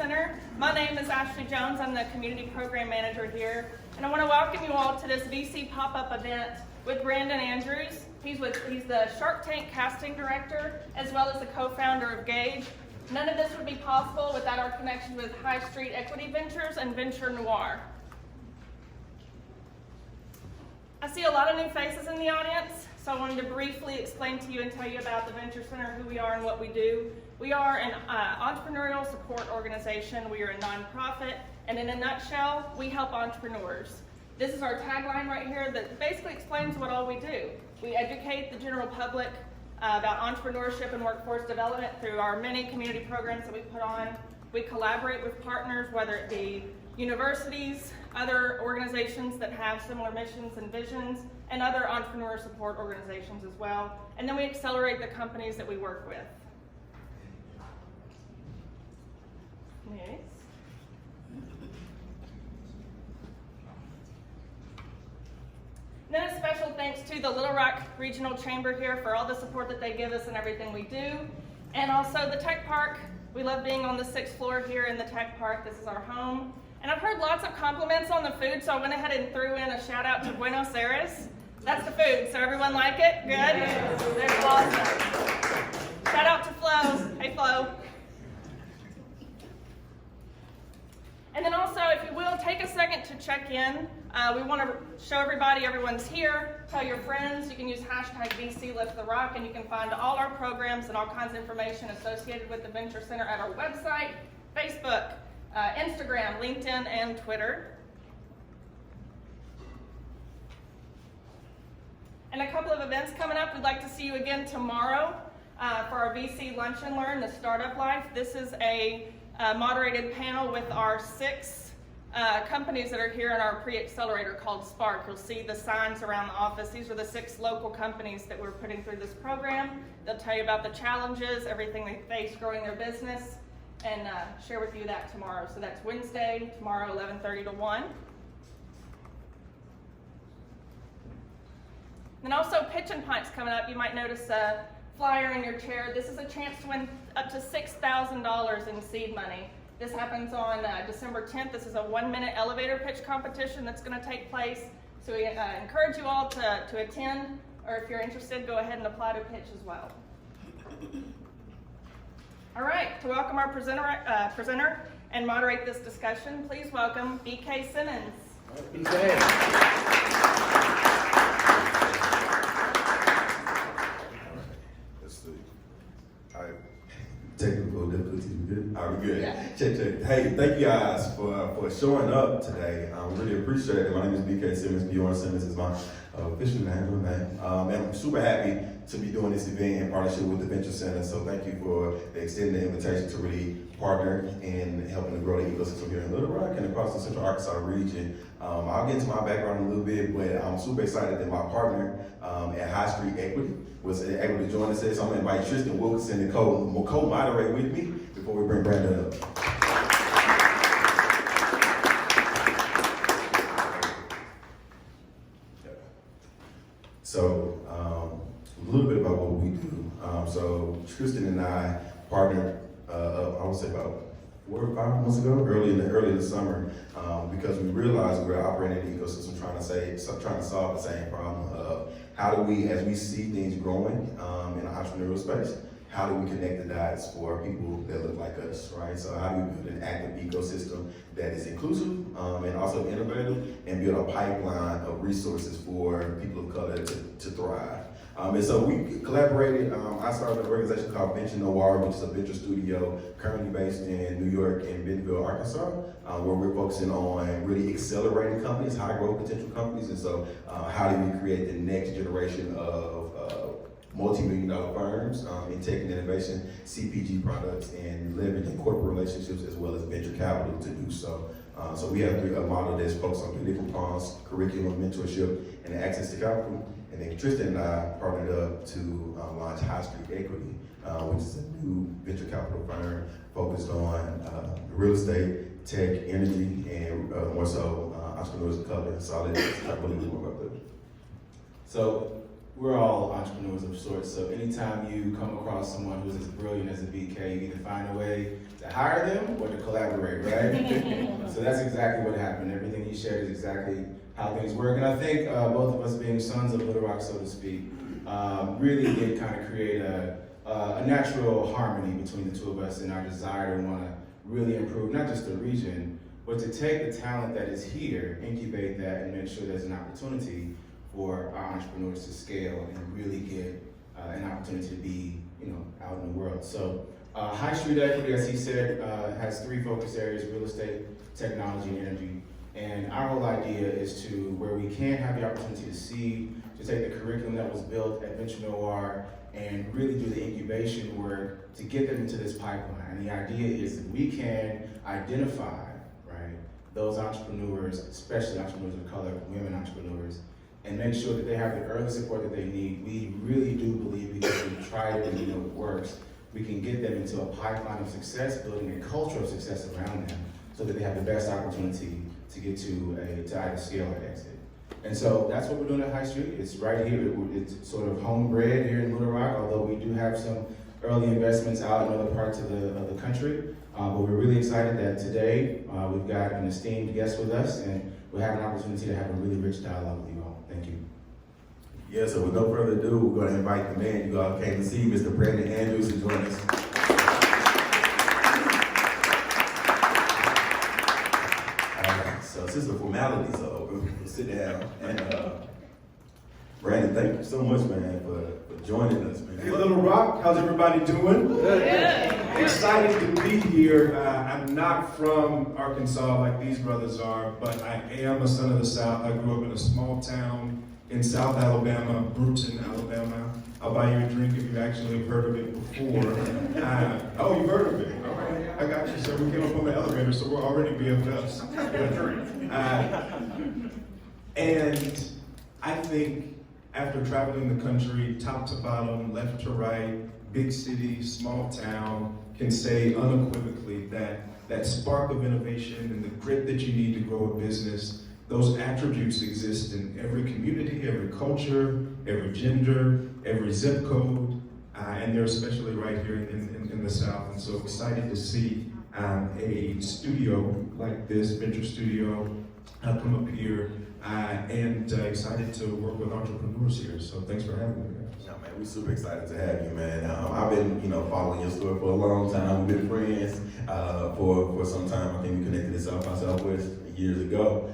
Center. My name is Ashley Jones. I'm the Community Program Manager here. And I want to welcome you all to this VCPopUp event with Brandon Andrews. He's the Shark Tank Casting Director, as well as the co-founder of Gauge. None of this would be possible without our connection with High Street Equity Ventures and Venture Noir. I see a lot of new faces in the audience, so I wanted to briefly explain to you and tell you about the Venture Center, who we are and what we do. We are an entrepreneurial support organization. We are a nonprofit, and in a nutshell, we help entrepreneurs. This is our tagline right here that basically explains what all we do. We educate the general public about entrepreneurship and workforce development through our many community programs that we put on. We collaborate with partners, whether it be universities, other organizations that have similar missions and visions, and other entrepreneur support organizations as well. And then we accelerate the companies that we work with. Yes. Then a special thanks to the Little Rock Regional Chamber here for all the support that they give us and everything we do. And also the Tech Park. We love being on the 6th floor here in the Tech Park. This is our home. And I've heard lots of compliments on the food, so I went ahead and threw in a shout out to Buenos Aires. That's the food, so everyone like it? Good? Yes. They're awesome. Shout out to Flo. Hey, Flo. And then also, if you will, take a second to check in. We want to show everybody everyone's here. Tell your friends. You can use hashtag VCLiftTheRock, and you can find all our programs and all kinds of information associated with the Venture Center at our website, Facebook, Instagram, LinkedIn, and Twitter. And a couple of events coming up. We'd like to see you again tomorrow for our VC Lunch and Learn, the Startup Life. This is a moderated panel with our 6 companies that are here in our pre-accelerator called Spark. You'll see the signs around the office. These are the 6 local companies that we're putting through this program. They'll tell you about the challenges, everything they face growing their business, and share with you that tomorrow. So that's Wednesday, tomorrow, 11:30 to 1. And also Pitch and Pints coming up. You might notice a flyer in your chair. This is a chance to win up to $6,000 in seed money. This happens on December 10th. This is a 1-minute elevator pitch competition that's going to take place. So we encourage you all to attend, or if you're interested, go ahead and apply to pitch as well. All right, to welcome our presenter and moderate this discussion, please welcome BK Simmons. BK. Technical difficulties, we good? All right, we good. Yeah. Check. Hey, thank you guys for showing up today. I really appreciate it. My name is BK Simmons. Bjorn Simmons is my official name. And I'm super happy to be doing this event in partnership with the Venture Center. So thank you for extending the invitation to really partner in helping to grow the ecosystem here in Little Rock and across the Central Arkansas region. I'll get into my background a little bit, but I'm super excited that my partner at High Street Equity was able to join us today. So I'm going to invite Tristan Wilkinson to co-moderate with me before we bring Brandon up. So a little bit about what we do. So Tristan and I partnered, I would say about 4 or 5 months ago, early in the summer, because we realized we were operating in the ecosystem trying to solve the same problem of how do we, as we see things growing in the entrepreneurial space, how do we connect the dots for people that look like us, right? So how do we build an active ecosystem that is inclusive and also innovative, and build a pipeline of resources for people of color to thrive. And so we collaborated. I started an organization called Venture Noir, which is a venture studio currently based in New York and Bentonville, Arkansas, where we're focusing on really accelerating companies, high growth potential companies. And so how do we create the next generation of multi-million-dollar firms in tech and innovation, CPG products, and leveraging corporate relationships as well as venture capital to do so. So we have a model that's focused on 3 different prongs: curriculum, mentorship, and access to capital. And then Tristan and I partnered up to launch High Street Equity, which is a new venture capital firm focused on real estate, tech, energy, and more so entrepreneurs of color. So I'll let you talk a little bit more about that. So we're all entrepreneurs of sorts, so anytime you come across someone who's as brilliant as a BK, you either find a way to hire them or to collaborate, right? So that's exactly what happened. Everything he shared is exactly how things work, and I think both of us being sons of Little Rock, so to speak, really did kind of create a natural harmony between the two of us and our desire to want to really improve not just the region, but to take the talent that is here, incubate that, and make sure there's an opportunity for our entrepreneurs to scale and really get an opportunity to be, out in the world. So High Street Equity, as he said, has 3 focus areas: real estate, technology, and energy. And our whole idea is to, where we can have the opportunity to see, to take the curriculum that was built at Venture Noir and really do the incubation work to get them into this pipeline. And the idea is that we can identify, right, those entrepreneurs, especially entrepreneurs of color, women entrepreneurs, and make sure that they have the early support that they need. We really do believe, because we've tried it and we know it works, we can get them into a pipeline of success, building a culture of success around them, so that they have the best opportunity to get to either scale or exit. And so that's what we're doing at High Street. It's right here. It's sort of homebred here in Little Rock, although we do have some early investments out in other parts of the country. But we're really excited that today we've got an esteemed guest with us, and we'll have an opportunity to have a really rich dialogue with you all. Thank you. Yeah, so with no further ado, we're going to invite the man you all came to see, Mr. Brandon Andrews, to join us. So this is a formality, so we'll sit down. And Brandon, thank you so much, man, for joining us, man. Hey, Little Rock, how's everybody doing? Good. Excited to be here. I'm not from Arkansas like these brothers are, but I am a son of the South. I grew up in a small town in South Alabama, Bruton, Alabama. I'll buy you a drink if you actually have heard of it before. Oh, you've heard of it? All right, I got you. So we came up on the elevator, so we're already BFFs. Get a drink. And I think after traveling the country, top to bottom, left to right, big city, small town, can say unequivocally that that spark of innovation and the grit that you need to grow a business, those attributes exist in every community, every culture, every gender, every zip code, and they're especially right here in the South. And so excited to see a studio like this, Venture Studio, come up here, and excited to work with entrepreneurs here. So thanks for having me, guys. Yeah, man, we're super excited to have you, man. I've been, following your story for a long time. We've been friends for some time. I think we connected in South by Southwest years ago,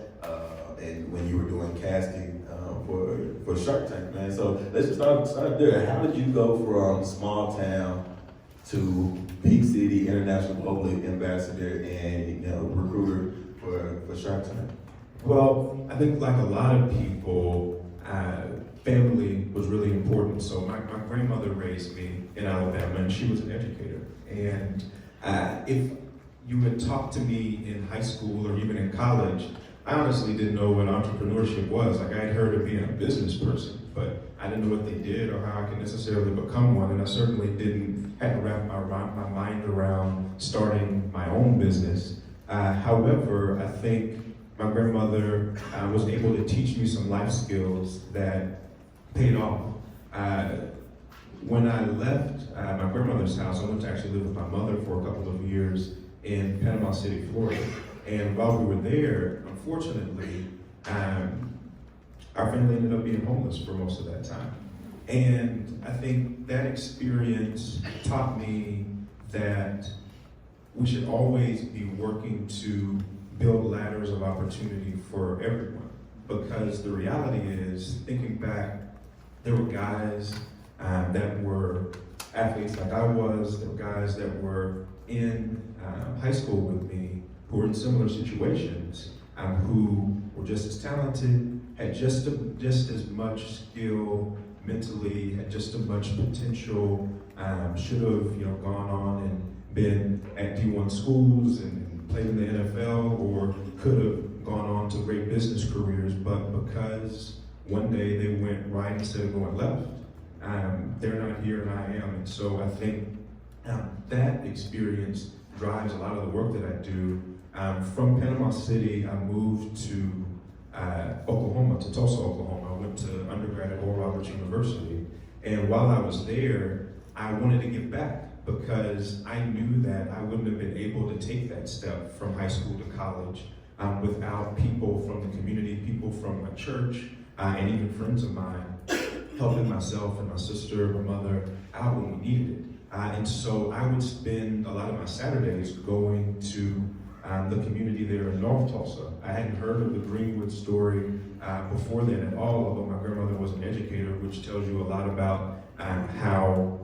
and when you were doing casting for Shark Tank, man. So let's just start there. How did you go from small town to big city, international public ambassador, and recruiter for Shark Tank? Well, I think like a lot of people, family was really important. So my grandmother raised me in Alabama, and she was an educator. And if you had talked to me in high school or even in college, I honestly didn't know what entrepreneurship was. Like, I had heard of being a business person, but I didn't know what they did or how I could necessarily become one. And I certainly hadn't wrapped my mind around starting my own business. However, I think my grandmother was able to teach me some life skills that paid off. When I left my grandmother's house, I went to actually live with my mother for a couple of years in Panama City, Florida. And while we were there, unfortunately, our family ended up being homeless for most of that time. And I think that experience taught me that we should always be working to build ladders of opportunity for everyone. Because the reality is, thinking back, there were guys that were athletes like I was, there were guys that were in high school with me who were in similar situations, who were just as talented, had just as much skill mentally, had just as much potential, should have gone on and been at D1 schools and played in the NFL, or could have gone on to great business careers, but because one day they went right instead of going left, they're not here and I am. And so I think that experience drives a lot of the work that I do. From Panama City, I moved to Oklahoma, to Tulsa, Oklahoma. I went to undergrad at Oral Roberts University, and while I was there, I wanted to give back because I knew that I wouldn't have been able to take that step from high school to college without people from the community, people from my church, and even friends of mine helping myself and my sister, my mother out when we needed it. And so I would spend a lot of my Saturdays going to the community there in North Tulsa. I hadn't heard of the Greenwood story before then at all, although my grandmother was an educator, which tells you a lot about how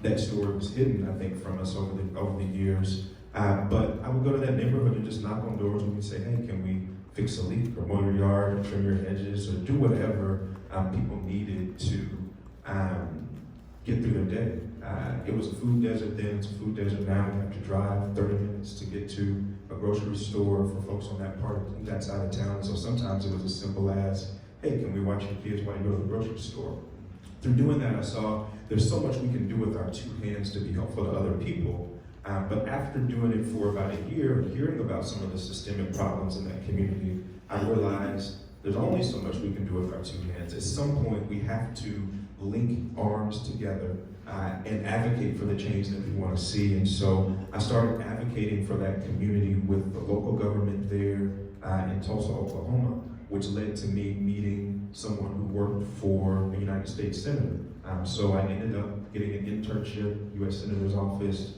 that story was hidden, I think, from us over the years. But I would go to that neighborhood and just knock on doors and we'd say, hey, can we fix a leak or mow your yard or trim your hedges or do whatever people needed to get through their day. It was a food desert then, it's a food desert now. We have to drive 30 minutes to get to a grocery store for folks on that side of town. So sometimes it was as simple as, hey, can we watch your kids while you go to the grocery store? Through doing that, I saw there's so much we can do with our two hands to be helpful to other people. But after doing it for about a year and hearing about some of the systemic problems in that community, I realized there's only so much we can do with our two hands. At some point, we have to link arms together and advocate for the change that we want to see. And so I started advocating for that community with the local government there in Tulsa, Oklahoma, which led to me meeting someone who worked for the United States Senator. So I ended up getting an internship, U.S. Senator's office,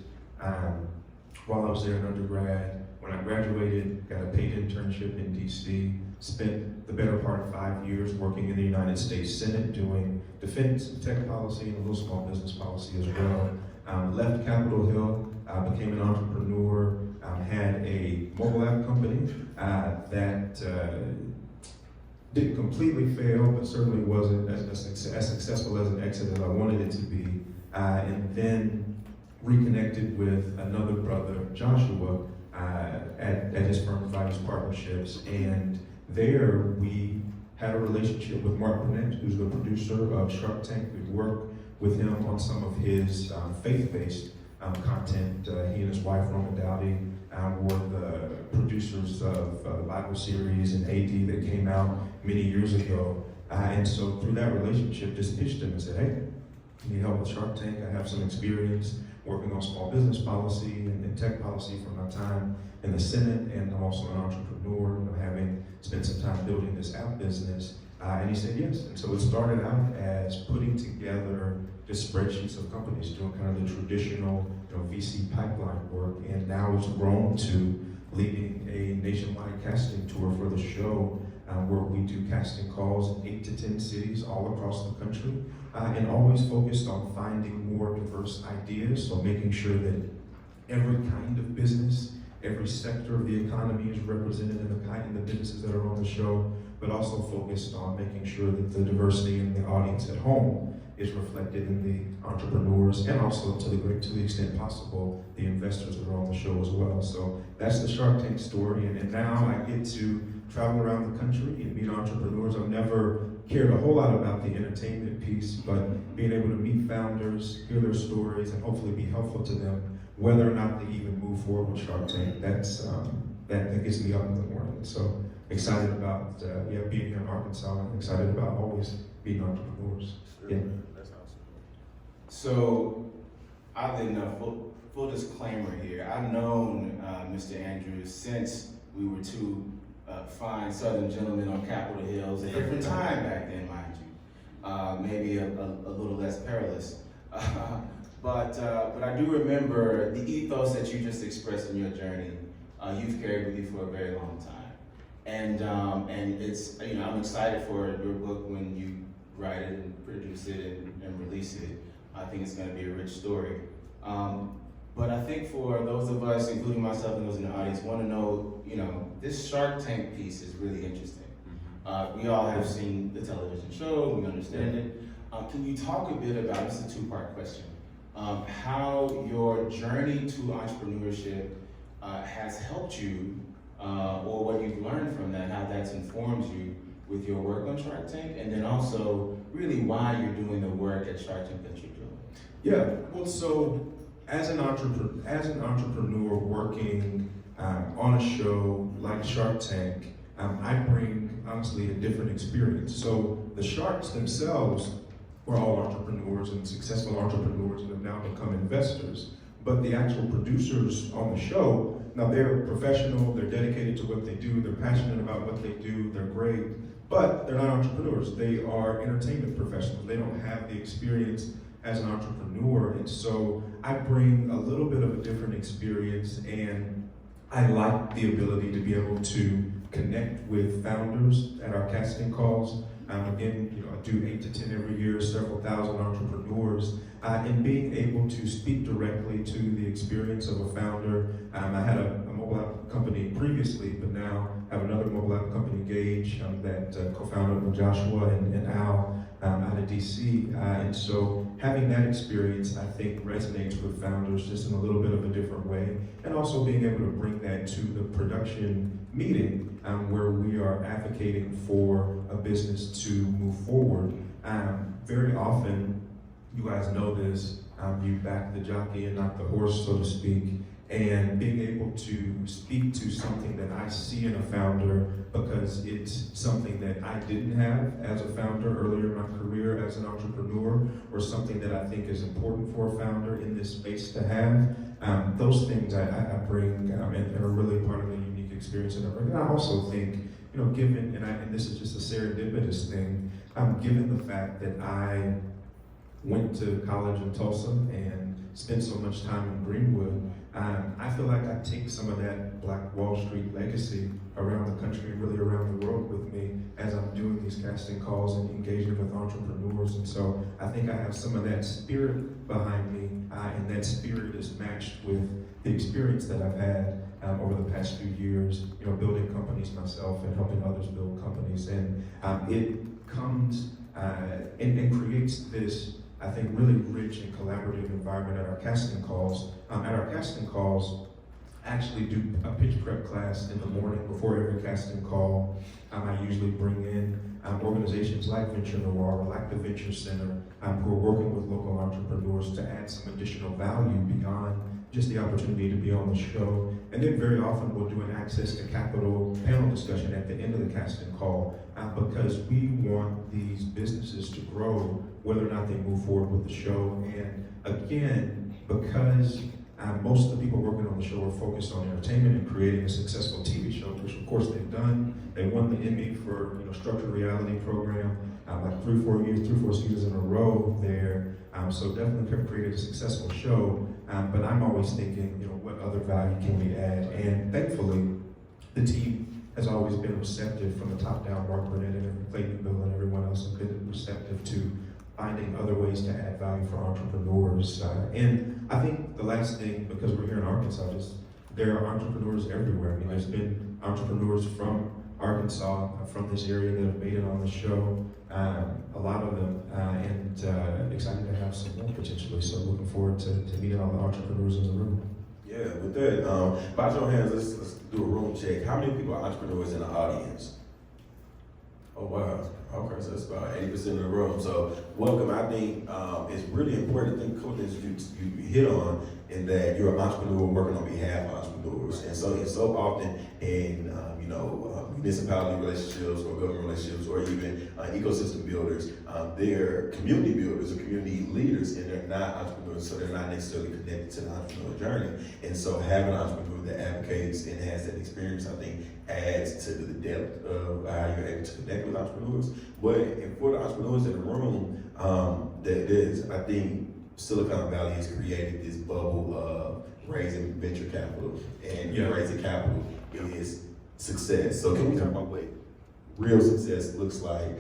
while I was there in undergrad. When I graduated, got a paid internship in DC, spent the better part of 5 years working in the United States Senate doing defense and tech policy and a little small business policy as well. Left Capitol Hill, became an entrepreneur, had a mobile app company that didn't completely fail, but certainly wasn't as successful as an exit as I wanted it to be. And then reconnected with another brother, Joshua, at his firm, Values Partnerships. And there we had a relationship with Mark Burnett, who's the producer of Shark Tank. We worked with him on some of his faith-based content. He and his wife, Roma Dowdy, were the producers of the Bible series and AD that came out many years ago. And so through that relationship, just pitched him and said, hey, you need help with Shark Tank? I have some experience working on small business policy and tech policy from my time in the Senate, and I'm also an entrepreneur, having spent some time building this app business. And he said yes. And so it started out as putting together just spreadsheets of companies, doing kind of the traditional VC pipeline work, and now it's grown to leading a nationwide casting tour for the show, where we do casting calls in 8 to 10 cities all across the country, and always focused on finding more diverse ideas, so making sure that every kind of business, every sector of the economy is represented in the businesses that are on the show, but also focused on making sure that the diversity in the audience at home is reflected in the entrepreneurs, and also to the extent possible, the investors that are on the show as well. So that's the Shark Tank story, and now I get to travel around the country and meet entrepreneurs. I've never cared a whole lot about the entertainment piece, but being able to meet founders, hear their stories, and hopefully be helpful to them, whether or not they even move forward with Shark Tank, that gets me up in the morning. So excited about being here in Arkansas, and excited about always being entrepreneurs. Yeah. That's awesome. So, oddly enough, full disclaimer here, I've known Mr. Andrews since we were two fine Southern gentlemen on Capitol Hill. It was a different time back then, mind you. Maybe a little less perilous. But I do remember the ethos that you just expressed in your journey. You've carried with you for a very long time, and it's I'm excited for your book when you write it and produce it and release it. I think it's going to be a rich story. But I think for those of us, including myself and those in the audience, want to know, this Shark Tank piece is really interesting. We all have seen the television show, we understand it. Can you talk a bit about, this is a two-part question, how your journey to entrepreneurship has helped you, or what you've learned from that, how that's informed you with your work on Shark Tank, and then also really why you're doing the work at Shark Tank that you're doing. Yeah, well, so as an entrepreneur working on a show like Shark Tank, I bring, honestly, a different experience. So the sharks themselves were all entrepreneurs and successful entrepreneurs and have now become investors. But the actual producers on the show, now they're professional, they're dedicated to what they do, they're passionate about what they do, they're great, but they're not entrepreneurs. They are entertainment professionals. They don't have the experience as an entrepreneur. And so I bring a little bit of a different experience, and I like the ability to be able to connect with founders at our casting calls. Again, I do 8 to 10 every year, several thousand entrepreneurs, and being able to speak directly to the experience of a founder. I had a mobile app company previously, but now have another mobile app company, Gage, that co-founded with Joshua and Al out of DC. And so having that experience, I think, resonates with founders just in a little bit of a different way. And also being able to bring that to the production meeting where we are advocating for a business to move forward. Very often, you guys know this, you back the jockey and not the horse, so to speak, and being able to speak to something that I see in a founder because it's something that I didn't have as a founder earlier in my career as an entrepreneur, or something that I think is important for a founder in this space to have. Those things I bring and are really part of the unique experience that I bring. And I also think, given, and this is just a serendipitous thing, given the fact that I went to college in Tulsa and spent so much time in Greenwood, I feel like I take some of that Black Wall Street legacy around the country and really around the world with me as I'm doing these casting calls and engaging with entrepreneurs. And so I think I have some of that spirit behind me, and that spirit is matched with the experience that I've had over the past few years, building companies myself and helping others build companies. And it comes and creates this, I think, really rich and collaborative environment at our casting calls. At our casting calls, I actually do a pitch prep class in the morning before every casting call. I usually bring in organizations like Venture Noir, like the Venture Center, who are working with local entrepreneurs to add some additional value beyond just the opportunity to be on the show. And then very often we'll do an Access to Capital panel discussion at the end of the casting call, because we want these businesses to grow whether or not they move forward with the show. And again, because most of the people working on the show are focused on entertainment and creating a successful TV show, which of course they've done. They won the Emmy for structured reality program, like 3-4 seasons in a row there. So definitely have created a successful show. But I'm always thinking, what other value can we add? And thankfully, the team has always been receptive from the top down. Mark Burnett and Clayton Bill and everyone else have been receptive to finding other ways to add value for entrepreneurs. And I think the last thing, because we're here in Arkansas, there are entrepreneurs everywhere. I mean, there's been entrepreneurs from Arkansas, from this area that have made it on the show, a lot of them, and excited to have some more potentially. So looking forward to meeting all the entrepreneurs in the room. Yeah, with that, by show of hands, let's do a room check. How many people are entrepreneurs in the audience? Oh, wow. Okay, so that's about 80% of the room. So welcome. I think it's really important. I think a couple things you hit on in that you're an entrepreneur working on behalf of entrepreneurs. And so it's so often in municipality relationships or government relationships or even ecosystem builders, they're community builders or community leaders, and they're not entrepreneurs, so they're not necessarily connected to the entrepreneurial journey. And so having an entrepreneur that advocates and has that experience, I think, adds to the depth of how you're able to connect with entrepreneurs. But and for the entrepreneurs in the room, I think Silicon Valley has created this bubble of raising venture capital, and raising capital is success. So can we talk about what real success looks like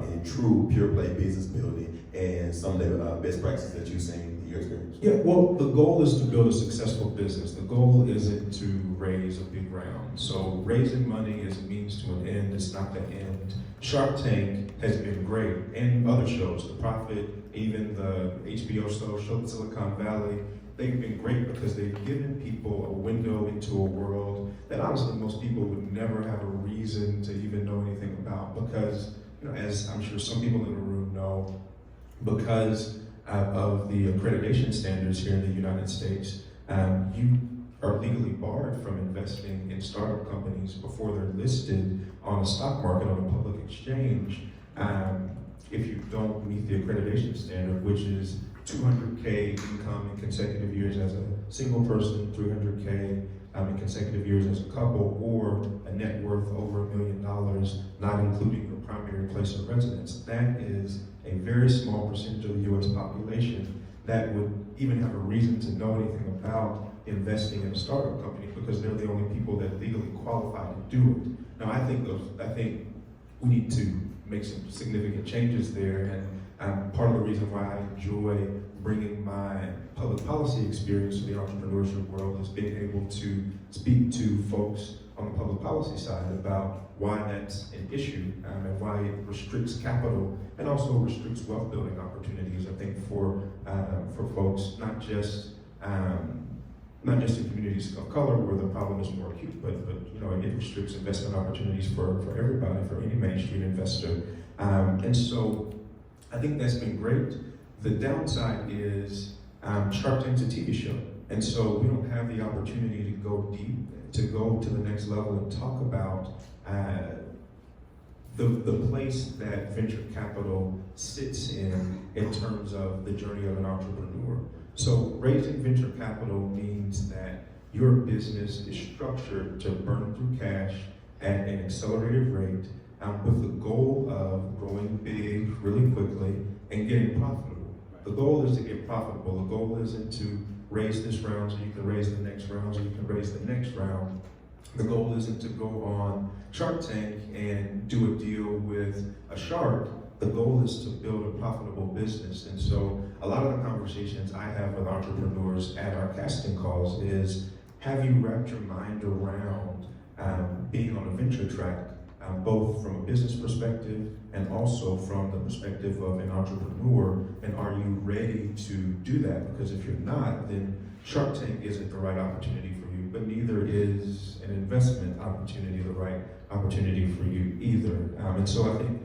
in true pure play business building and some of the best practices that you've seen in your experience? Yeah, well, the goal is to build a successful business. The goal isn't to raise a big round. So raising money is a means to an end, it's not the end. Shark Tank has been great, and other shows, The Prophet, even the HBO show Silicon Valley, they've been great because they've given people a window into a world that honestly most people would never have a reason to even know anything about, because, as I'm sure some people in the room know, because of the accreditation standards here in the United States, you are legally barred from investing in startup companies before they're listed on a stock market, on a public exchange, if you don't meet the accreditation standard, which is 200K income in consecutive years as a single person, 300K in consecutive years as a couple, or a net worth over $1 million, not including your primary place of residence. That is a very small percentage of the US population that would even have a reason to know anything about investing in a startup company, because they're the only people that legally qualify to do it. Now, I think we need to make some significant changes there, and part of the reason why I enjoy bringing my public policy experience to the entrepreneurship world is being able to speak to folks on the public policy side about why that's an issue, and why it restricts capital and also restricts wealth building opportunities. I think for folks, not just in communities of color where the problem is more acute, but it restricts investment opportunities for everybody, for any Main Street investor. And so I think that's been great. The downside is Shark Tank's a TV show. And so we don't have the opportunity to go deep, to go to the next level and talk about the place that venture capital sits in terms of the journey of an entrepreneur. So raising venture capital means that your business is structured to burn through cash at an accelerated rate, with the goal of growing big really quickly and getting profitable. The goal is to get profitable. The goal isn't to raise this round so you can raise the next round so you can raise the next round. The goal isn't to go on Shark Tank and do a deal with a shark. The goal is to build a profitable business. And so a lot of the conversations I have with entrepreneurs at our casting calls is, have you wrapped your mind around being on a venture track, both from a business perspective and also from the perspective of an entrepreneur, and are you ready to do that? Because if you're not, then Shark Tank isn't the right opportunity for you, but neither is an investment opportunity the right opportunity for you either. And so I think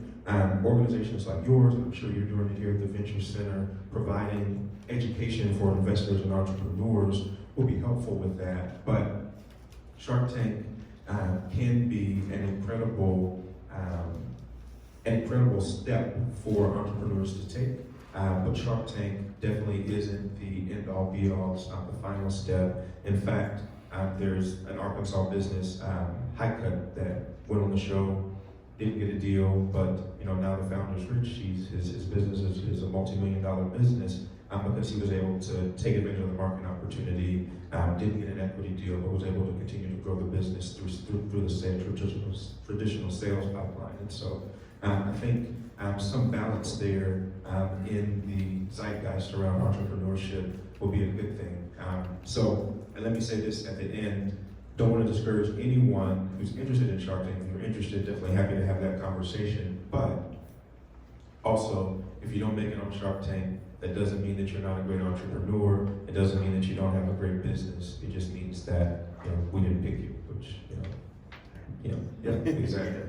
organizations like yours, I'm sure you're doing it here at the Venture Center, providing education for investors and entrepreneurs will be helpful with that. But Shark Tank can be an incredible step for entrepreneurs to take. But Shark Tank definitely isn't the end-all be-all. It's not the final step. In fact, there's an Arkansas business, Highcut, that went on the show, didn't get a deal, but now the founder's rich. His business is a multi-million-dollar business because he was able to take advantage of the market opportunity, didn't get an equity deal, but was able to continue to grow the business through the traditional sales pipeline. And so I think some balance there in the zeitgeist around entrepreneurship will be a good thing. And let me say this at the end, don't want to discourage anyone who's interested in Shark Tank. If you're interested, definitely happy to have that conversation. But also, if you don't make it on Shark Tank, that doesn't mean that you're not a great entrepreneur. It doesn't mean that you don't have a great business. It just means that we didn't pick you, which yeah, exactly.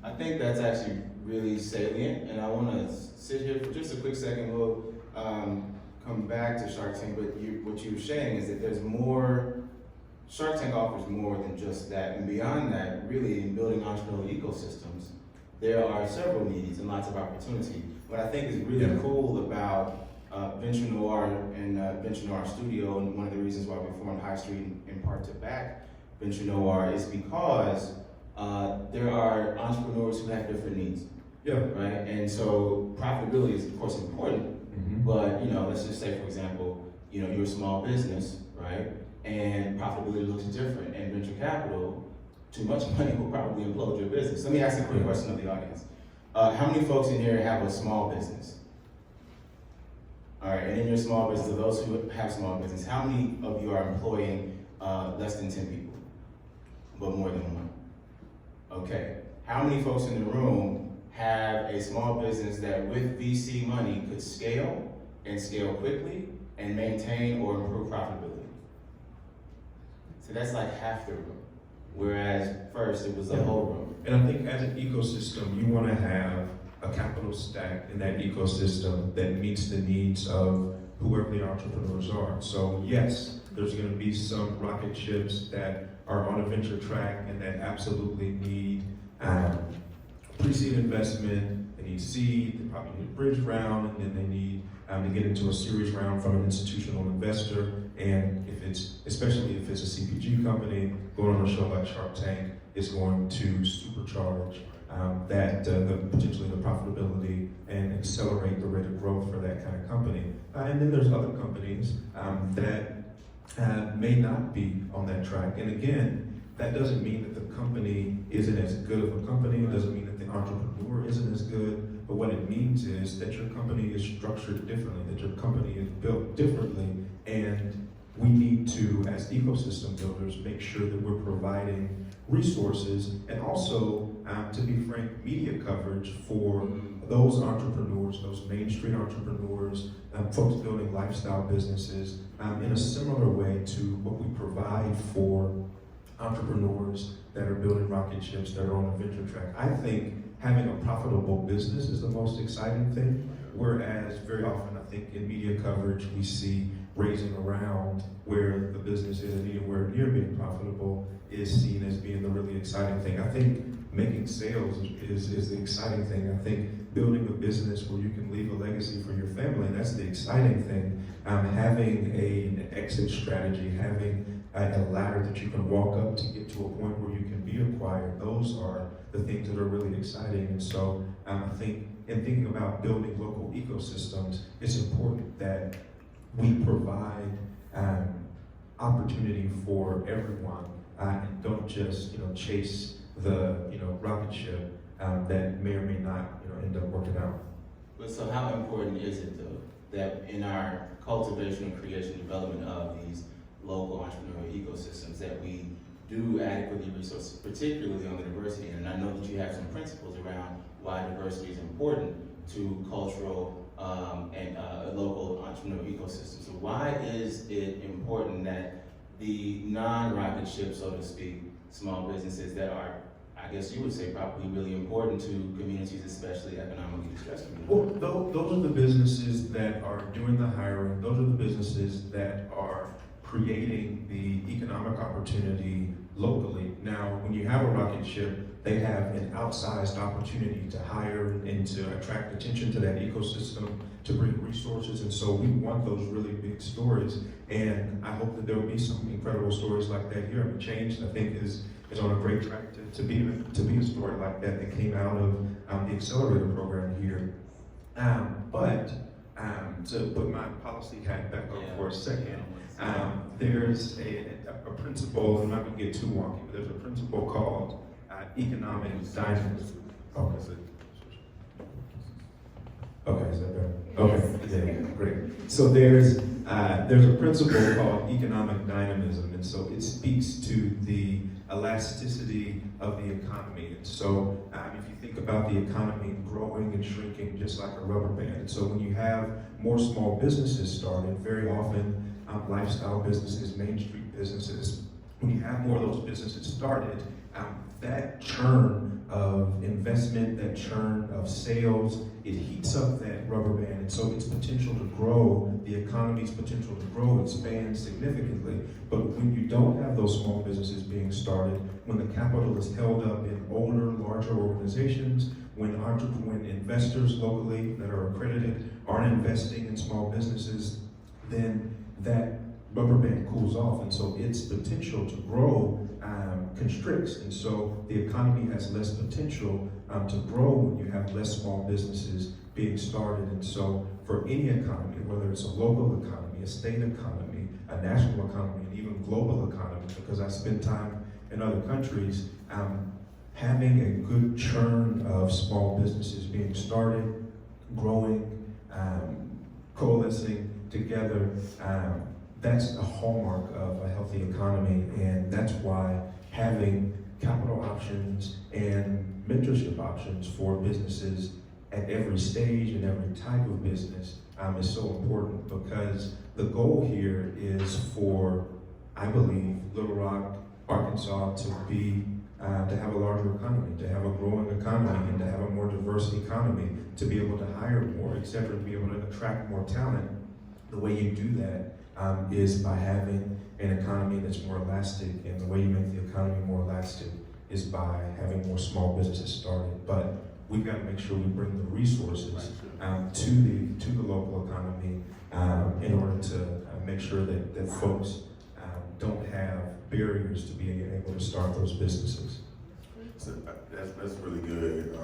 I think that's actually really salient, and I want to sit here for just a quick second. We'll come back to Shark Tank, but what you were saying is that there's more. Shark Tank offers more than just that, and beyond that, really, in building entrepreneurial ecosystems, there are several needs and lots of opportunity. What I think is really cool about Venture Noir and Venture Noir Studio, and one of the reasons why we formed High Street in part to back Venture Noir, is because there are entrepreneurs who have different needs. Yeah. Right? And so profitability is of course important, but let's just say, for example, you're a small business, right? And profitability looks different, and venture capital, too much money will probably implode your business. Let me ask a quick question of the audience. How many folks in here have a small business? All right, and in your small business, of those who have small business, how many of you are employing less than 10 people, but more than one? Okay, how many folks in the room have a small business that with VC money could scale, and scale quickly, and maintain or improve profitability? So that's like half the room, whereas first it was the whole room. And I think as an ecosystem, you want to have a capital stack in that ecosystem that meets the needs of whoever the entrepreneurs are. So yes, there's going to be some rocket ships that are on a venture track and that absolutely need pre-seed investment. They need seed, they probably need a bridge round, and then they need to get into a series round from an institutional investor. And especially if it's a CPG company, going on a show like Shark Tank is going to supercharge potentially the profitability and accelerate the rate of growth for that kind of company. And then there's other companies that may not be on that track. And again, that doesn't mean that the company isn't as good of a company. It doesn't mean that the entrepreneur isn't as good. But what it means is that your company is structured differently, that your company is built differently, and we need to, as ecosystem builders, make sure that we're providing resources and also, to be frank, media coverage for those entrepreneurs, those Main Street entrepreneurs, folks building lifestyle businesses, in a similar way to what we provide for entrepreneurs that are building rocket ships that are on a venture track. I think having a profitable business is the most exciting thing, whereas very often I think in media coverage we see raising around where the business isn't anywhere near being profitable is seen as being the really exciting thing. I think making sales is the exciting thing. I think building a business where you can leave a legacy for your family, that's the exciting thing. Having an exit strategy, having a ladder that you can walk up to get to a point where you can be acquired, those are the things that are really exciting. And so I think in thinking about building local ecosystems, it's important that we provide opportunity for everyone and don't just chase the rocket ship that may or may not end up working out. But so how important is it though that in our cultivation and creation development of these local entrepreneurial ecosystems that we do adequately resource, particularly on the diversity end? And I know that you have some principles around why diversity is important to cultural and local entrepreneurial ecosystems. So why is it important that the non-rocket ship, so to speak, small businesses that are, I guess you would say, probably really important to communities, especially economically distressed communities? Well, those are the businesses that are doing the hiring. Those are the businesses that are creating the economic opportunity locally. Now, when you have a rocket ship, they have an outsized opportunity to hire and to attract attention to that ecosystem, to bring resources, and so we want those really big stories. And I hope that there will be some incredible stories like that here. I mean, Change, I think, is on a great track to be a story like that came out of the accelerator program here. But to put my policy hat back on for a second, there's a principle, I'm not going to get too wonky, but there's a principle called economic dynamism. Okay, is that better? Okay, yeah, great. So there's a principle called economic dynamism, and so it speaks to the elasticity of the economy. And so if you think about the economy growing and shrinking just like a rubber band, and so when you have more small businesses started, very often lifestyle businesses, Main Street businesses, when you have more of those businesses started, that churn of investment, that churn of sales, it heats up that rubber band. And so its potential to grow, the economy's potential to grow, expands significantly. But when you don't have those small businesses being started, when the capital is held up in older, larger organizations, when investors locally that are accredited aren't investing in small businesses, then that rubber band cools off, and so its potential to grow constricts, and so the economy has less potential to grow when you have less small businesses being started. And so for any economy, whether it's a local economy, a state economy, a national economy, and even global economy, because I spend time in other countries, having a good churn of small businesses being started, growing, coalescing together, that's a hallmark of a healthy economy, and that's why having capital options and mentorship options for businesses at every stage and every type of business is so important, because the goal here is for, I believe, Little Rock, Arkansas to have a larger economy, to have a growing economy, and to have a more diverse economy, to be able to hire more, etc., to be able to attract more talent. the way you do that is by having an economy that's more elastic, and the way you make the economy more elastic is by having more small businesses started. But we've got to make sure we bring the resources to the local economy in order to make sure that folks don't have barriers to being able to start those businesses. So that's really good,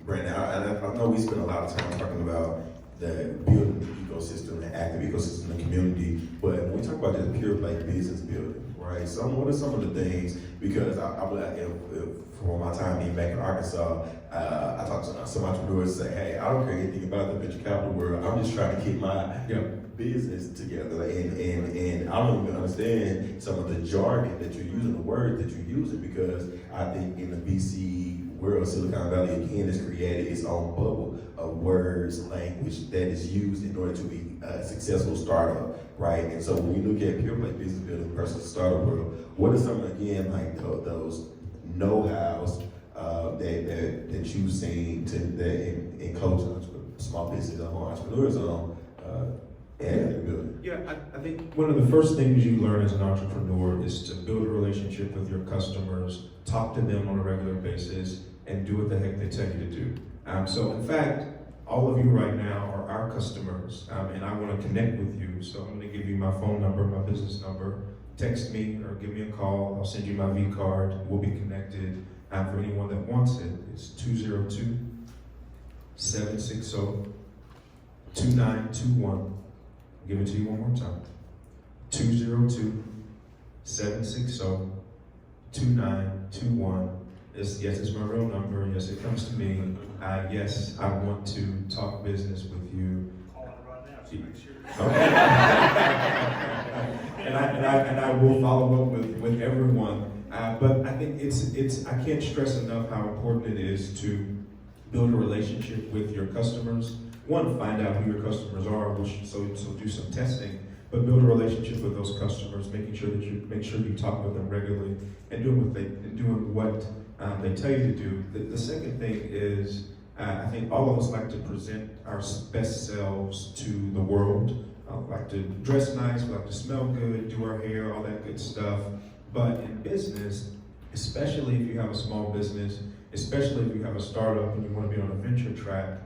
Brandon. I know we spend a lot of time talking about the building the ecosystem, the active ecosystem, the community, but when we talk about the pure play business building, right? So what are some of the things? Because for my time being back in Arkansas, I talked to some entrepreneurs and say, hey, I don't care anything about the venture capital world. I'm just trying to keep my business together, and I don't even understand some of the jargon that you're using, the words that you're using, because I think in the VC world, Silicon Valley again has created its own bubble of words, language that is used in order to be a successful startup, right? And so when we look at pure play business building versus startup world, what are some, again, like those know-hows that you've seen in coaching small business entrepreneurs on building? Yeah, I think one of the first things you learn as an entrepreneur is to build a relationship with your customers, talk to them on a regular basis, and do what the heck they tell you to do. So in fact, all of you right now are our customers, and I want to connect with you. So I'm going to give you my phone number, my business number. Text me or give me a call. I'll send you my V card. We'll be connected. For anyone that wants it, it's 202-760-2921. I'll give it to you one more time. 202-760-2921. Yes, it's my real number. Yes, it comes to me. Yes, I want to talk business with you. Call it right now to make sure. Okay. and I will follow up with everyone. But I think I can't stress enough how important it is to build a relationship with your customers. One, find out who your customers are, so do some testing, but build a relationship with those customers, making sure that you talk with them regularly and doing what they tell you to do. The second thing is, I think all of us like to present our best selves to the world. We like to dress nice, we like to smell good, do our hair, all that good stuff. But in business, especially if you have a small business, especially if you have a startup and you want to be on a venture track,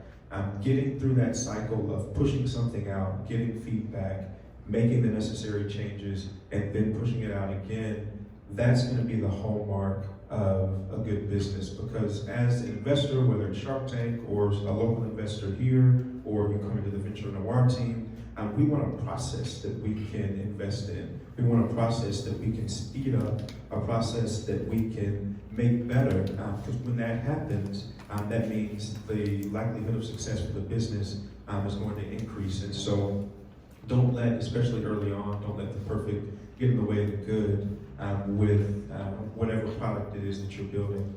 getting through that cycle of pushing something out, getting feedback, making the necessary changes, and then pushing it out again, that's going to be the hallmark of a good business. Because as an investor, whether it's Shark Tank or a local investor here, or you come into the Venture Noir team, we want a process that we can invest in. We want a process that we can speed up, a process that we can make better. Because when that happens, that means the likelihood of success for the business is going to increase. And so don't let, especially early on, don't let the perfect get in the way of the good with whatever product it is that you're building.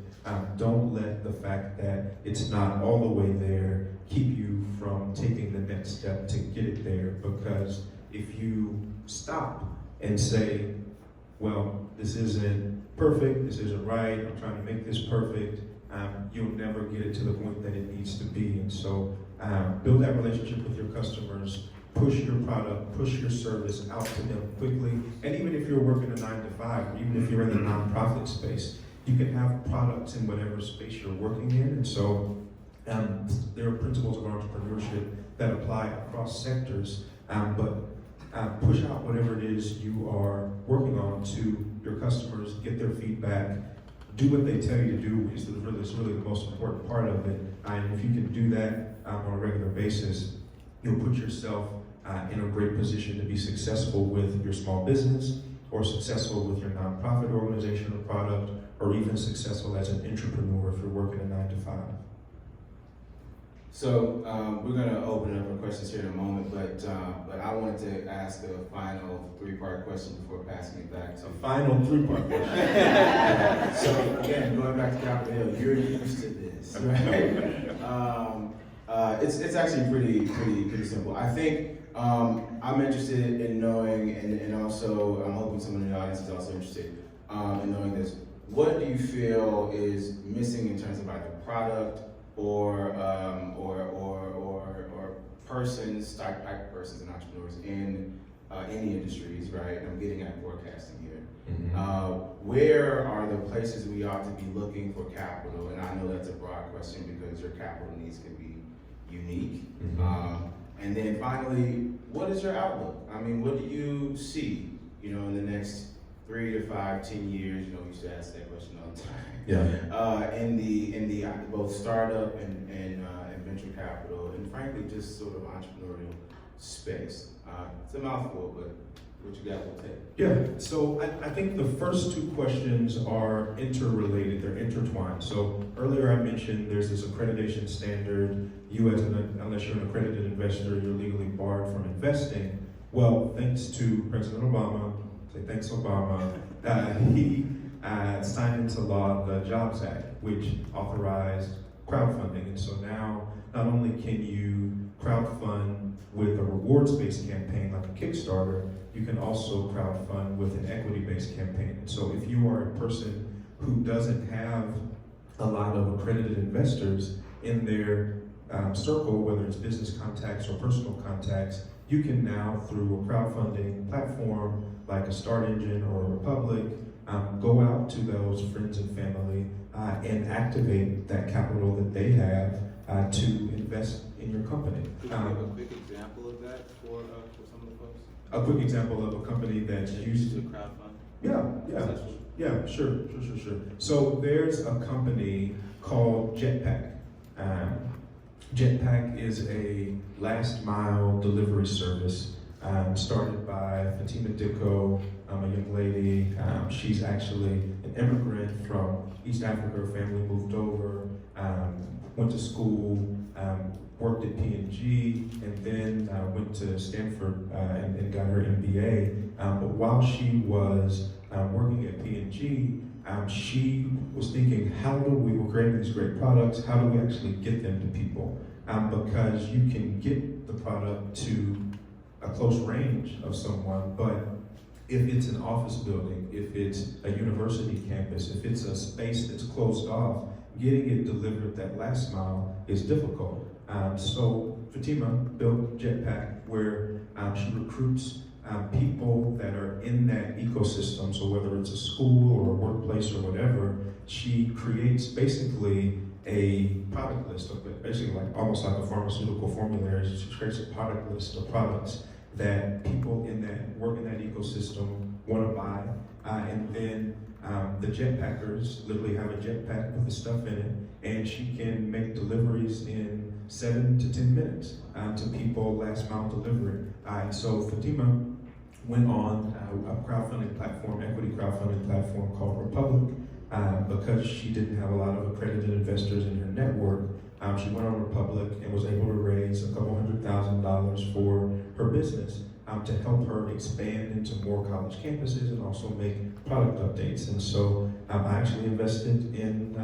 Don't let the fact that it's not all the way there keep you from taking the next step to get it there. Because if you stop and say, well, this isn't perfect, this isn't right, I'm trying to make this perfect, you'll never get it to the point that it needs to be. And so build that relationship with your customers, push your product, push your service out to them quickly. And even if you're working a 9-to-5, or even if you're in the nonprofit space, you can have products in whatever space you're working in. And so there are principles of entrepreneurship that apply across sectors, but push out whatever it is you are working on to your customers, get their feedback, do what they tell you to do is really the most important part of it. And if you can do that on a regular basis, you'll put yourself in a great position to be successful with your small business, or successful with your nonprofit organization or product, or even successful as an entrepreneur if you're working a 9-to-5. So we're going to open it up for questions here in a moment, but I wanted to ask a final 3-part question before passing it back. So final 3-part question. So again, going back to Capitol Hill, you're used to this, right? It's actually pretty simple. I think I'm interested in knowing, and also I'm hoping someone in the audience is also interested in knowing this. What do you feel is missing in terms of either product or persons, type persons and entrepreneurs in any industries, right? I'm getting at broadcasting here. Where are the places we ought to be looking for capital? And I know that's a broad question because your capital needs can be unique. And then finally, what is your outlook? I mean, what do you see, in the next 3 to 5, 10 years? We used to ask that question all the time. Yeah. In the both startup and venture capital, and frankly, just sort of entrepreneurial space. It's a mouthful, but what you got will take. Yeah, so I think the first two questions are interrelated, they're intertwined. So earlier I mentioned there's this accreditation standard. Unless you're an accredited investor, you're legally barred from investing. Well, thanks to President Obama, thanks Obama, he signed into law the Jobs Act, which authorized crowdfunding. And so now, not only can you crowdfund with a rewards-based campaign like a Kickstarter, you can also crowdfund with an equity-based campaign. And so if you are a person who doesn't have a lot of accredited investors in their circle, whether it's business contacts or personal contacts, you can now, through a crowdfunding platform like a Start Engine or a Republic, go out to those friends and family and activate that capital that they have to invest in your company. Could you give a quick example of that for some of the folks? A quick example of a company that's used to crowdfund. Yeah, sure. So there's a company called Jetpack. Jetpack is a last mile delivery service started by Fatima Dicko, a young lady. She's actually an immigrant from East Africa. Her family moved over, went to school, worked at P&G, and then went to Stanford and got her MBA. But while she was working at P&G, she was thinking, we're creating these great products, how do we actually get them to people? Because you can get the product to a close range of someone, but if it's an office building, if it's a university campus, if it's a space that's closed off, getting it delivered that last mile is difficult. So Fatima built Jetpack, where she recruits people that are in that ecosystem. So whether it's a school or a workplace or whatever, she creates basically a product list of basically almost like a pharmaceutical formulary. She creates a product list of products that people in that work in that ecosystem want to buy, and then the jetpackers literally have a jetpack with the stuff in it, and she can make deliveries in 7 to 10 minutes to people, last mile delivery. And so Fatima went on a crowdfunding platform, equity crowdfunding platform called Republic, because she didn't have a lot of accredited investors in her network. She went on Republic and was able to raise a couple $100,000 for her business to help her expand into more college campuses and also make product updates. And so I actually invested in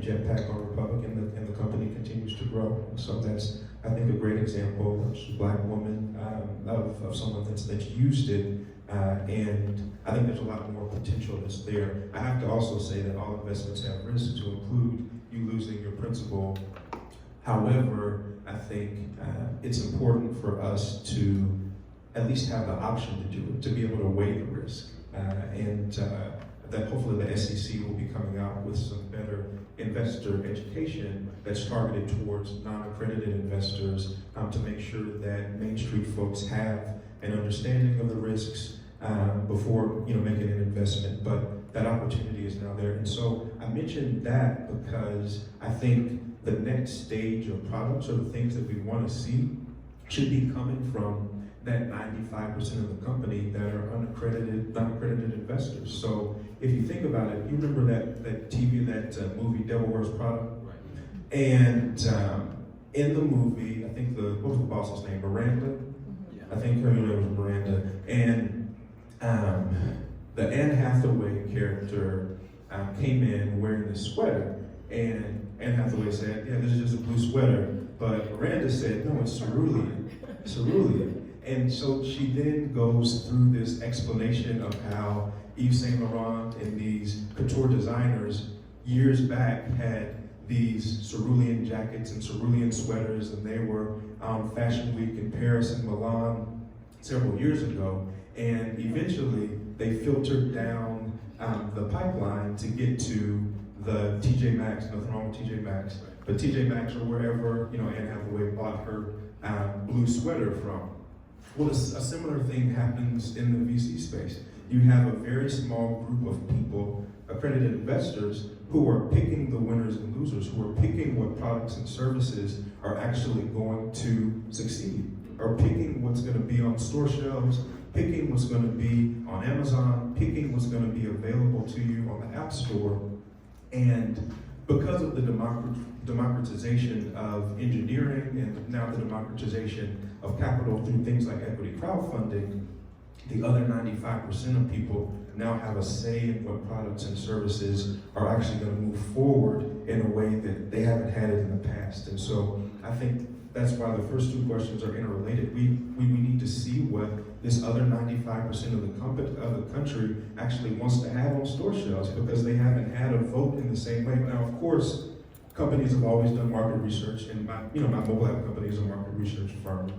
Jetpack on Republic, and the company continues to grow. And so that's, I think, a great example. She's a Black woman of someone that's used it. And I think there's a lot more potential that's there. I have to also say that all investments have risks, to include you losing your principal. However, I think it's important for us to at least have the option to do it, to be able to weigh the risk. And that hopefully the SEC will be coming out with some better investor education that's targeted towards non-accredited investors to make sure that Main Street folks have an understanding of the risks before making an investment. But that opportunity is now there. And so I mentioned that because I think the next stage of products or the things that we want to see should be coming from that 95% of the company that are non-accredited investors. So if you think about it, you remember that movie Devil Wears Prada? Right. And in the movie, I think what was the boss's name? Miranda? Yeah. I think her name was Miranda. And the Anne Hathaway character came in wearing this sweater, and Anne Hathaway said, "Yeah, this is just a blue sweater." But Miranda said, "No, it's cerulean. Cerulean." And so she then goes through this explanation of how Yves Saint Laurent and these couture designers years back had these cerulean jackets and cerulean sweaters, and they were Fashion Week in Paris and Milan several years ago, and eventually they filtered down the pipeline to get to the TJ Maxx. Nothing wrong with TJ Maxx, but TJ Maxx or wherever Anne Hathaway bought her blue sweater from. Well, a similar thing happens in the VC space. You have a very small group of people, accredited investors, who are picking the winners and losers, who are picking what products and services are actually going to succeed, are picking what's going to be on store shelves, picking what's going to be on Amazon, picking what's going to be available to you on the App Store. And because of the democratization of engineering and now the democratization of capital through things like equity crowdfunding, the other 95% of people now have a say in what products and services are actually going to move forward in a way that they haven't had it in the past. And so I think that's why the first two questions are interrelated. We need to see what this other 95% of the country actually wants to have on store shelves, because they haven't had a vote in the same way. Now, of course, companies have always done market research, and my mobile app company is a market research firm.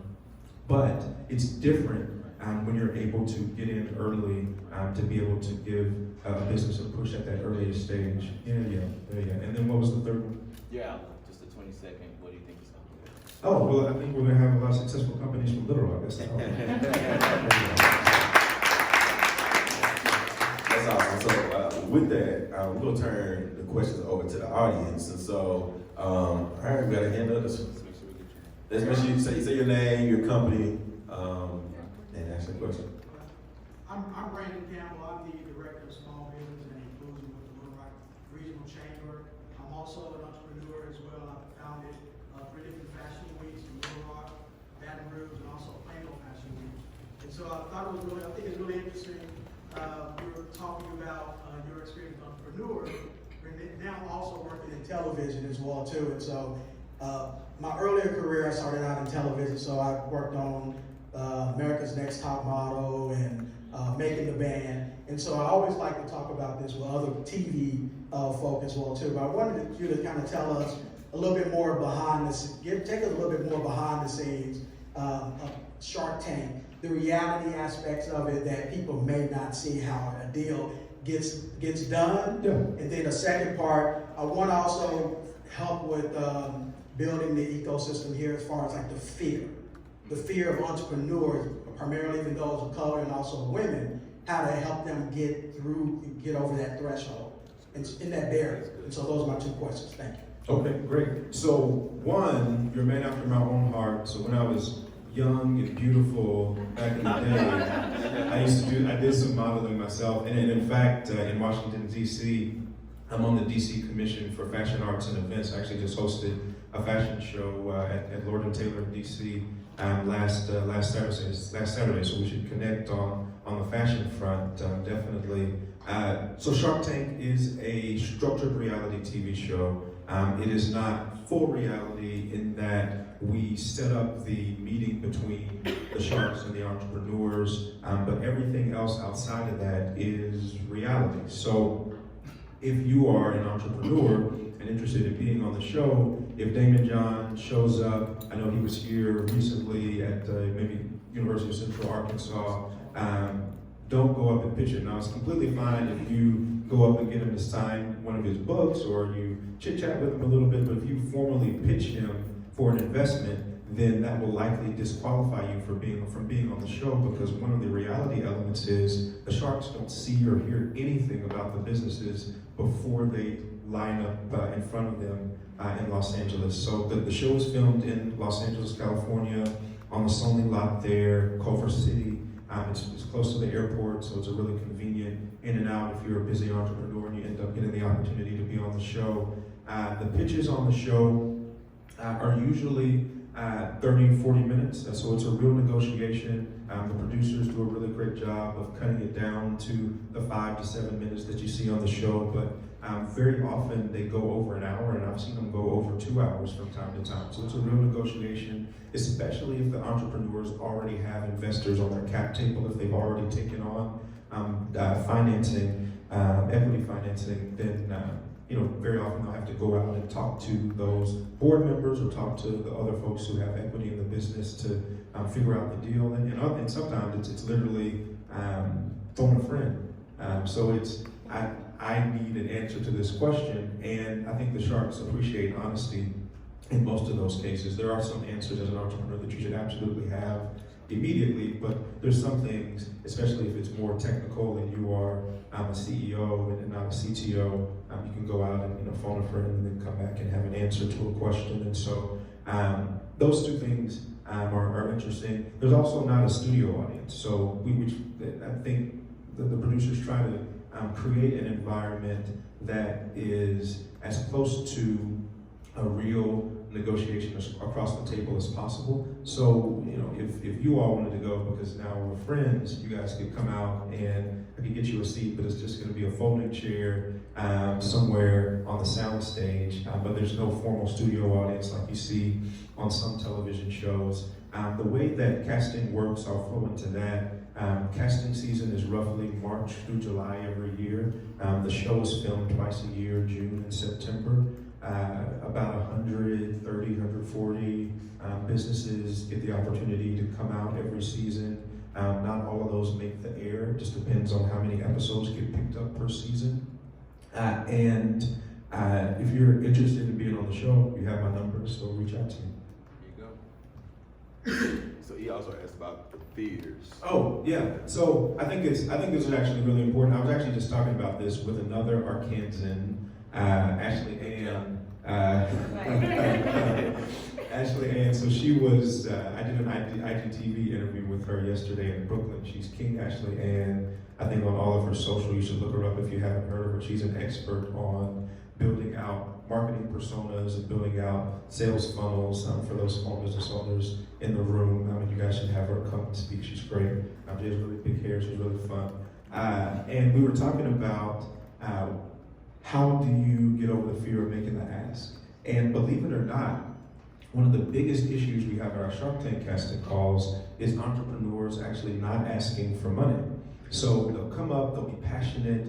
But it's different when you're able to get in early, to be able to give a business a push at that earliest stage. Yeah. And then what was the third one? Yeah, just a 20-second. What do you think is going to be? Oh, well, I think we're going to have a lot of successful companies from Little Rock. That's That's awesome. So with that, we'll turn the questions over to the audience. And so, all right, we got a hand up. Let's make sure you say your name, your company, and ask the question. I'm Brandon Campbell. I'm the Director of Small Business and Inclusion with the Little Rock Regional Chamber. I'm also an entrepreneur as well. I've founded 3 different fashion weeks in Little Rock, Baton Rouge, and also Plano Fashion Week. And so I think it's really interesting. You were talking about your experience as an entrepreneur, and now also working in television as well too. And so my earlier career, I started out in television, so I worked on America's Next Top Model and Making the Band. And so I always like to talk about this with other TV folk as well too. But I wanted you to kind of tell us a little bit more behind this, take us a little bit more behind the scenes of Shark Tank, the reality aspects of it that people may not see, how a deal gets done. Yeah. And then the second part, I want to also help with building the ecosystem here as far as like the fear of entrepreneurs, primarily even those of color and also women, how to help them get over that threshold and in that barrier. And so those are my 2 questions. Thank you. Okay, great. So one, you're a man after my own heart. So when I was young and beautiful back in the day, I did some modeling myself. And in fact, in Washington, D.C., I'm on the D.C. Commission for Fashion Arts and Events. I actually just hosted a fashion show at Lord & Taylor in D.C. Last Saturday, so we should connect on the fashion front, definitely. So Shark Tank is a structured reality TV show. It is not full reality in that we set up the meeting between the sharks and the entrepreneurs, but everything else outside of that is reality. So if you are an entrepreneur and interested in being on the show, if Damon John shows up, I know he was here recently at maybe University of Central Arkansas, don't go up and pitch it. Now, it's completely fine if you go up and get him to sign one of his books or you chit-chat with him a little bit, but if you formally pitch him for an investment, then that will likely disqualify you from being on the show, because one of the reality elements is the sharks don't see or hear anything about the businesses before they line up in front of them in Los Angeles. So the show is filmed in Los Angeles, California, on the Sony lot there, Culver City. It's close to the airport, so it's a really convenient in and out if you're a busy entrepreneur and you end up getting the opportunity to be on the show. The pitches on the show are usually 30, 40 minutes, so it's a real negotiation. The producers do a really great job of cutting it down to the 5 to 7 minutes that you see on the show, but very often they go over an hour, and I've seen them go over 2 hours from time to time. So it's a real negotiation, especially if the entrepreneurs already have investors on their cap table, if they've already taken on financing, equity financing, then very often they'll have to go out and talk to those board members or talk to the other folks who have equity in the business to figure out the deal. And sometimes it's literally phone a friend. So I need an answer to this question, and I think the Sharks appreciate honesty in most of those cases. There are some answers as an entrepreneur that you should absolutely have immediately, but there's some things, especially if it's more technical and you are a CEO and not a CTO, you can go out and phone a friend and then come back and have an answer to a question. And so those two things are interesting. There's also not a studio audience, so I think the producers try to create an environment that is as close to a real negotiation across the table as possible. So, if you all wanted to go, because now we're friends, you guys could come out and I could get you a seat, but it's just going to be a folding chair somewhere on the sound stage. But there's no formal studio audience like you see on some television shows. The way that casting works, I'll flow into that. Casting season is roughly March through July every year. The show is filmed twice a year, June and September. About 130, 140 businesses get the opportunity to come out every season. Not all of those make the air. It just depends on how many episodes get picked up per season. And if you're interested in being on the show, you have my number, so reach out to me. There you go. So he also asked about the theaters. Oh, yeah. So I think this is actually really important. I was actually just talking about this with another Arkansan, Ashley Ann. Ashley Ann. So she was, I did an IGTV interview with her yesterday in Brooklyn. She's King Ashley Ann. I think on all of her social, you should look her up if you haven't heard of her. She's an expert on building out marketing personas and building out sales funnels for those small business owners in the room. You guys should have her come and speak. She's great. She has really big hair. She's really fun. And we were talking about how do you get over the fear of making the ask? And believe it or not, one of the biggest issues we have at our Shark Tank casting calls is entrepreneurs actually not asking for money. So they'll come up, they'll be passionate,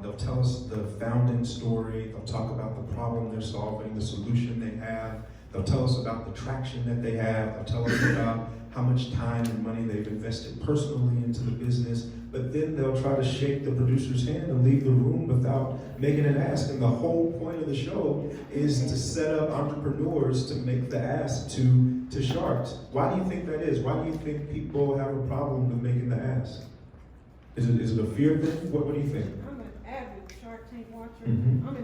they'll tell us the founding story, they'll talk about the problem they're solving, the solution they have, they'll tell us about the traction that they have, they'll tell us about how much time and money they've invested personally into the business, but then they'll try to shake the producer's hand and leave the room without making an ask. And the whole point of the show is to set up entrepreneurs to make the ask to Sharks. Why do you think that is? Why do you think people have a problem with making the ask? Is it a fear thing? What do you think? I'm an avid Shark Tank watcher. Mm-hmm. I'm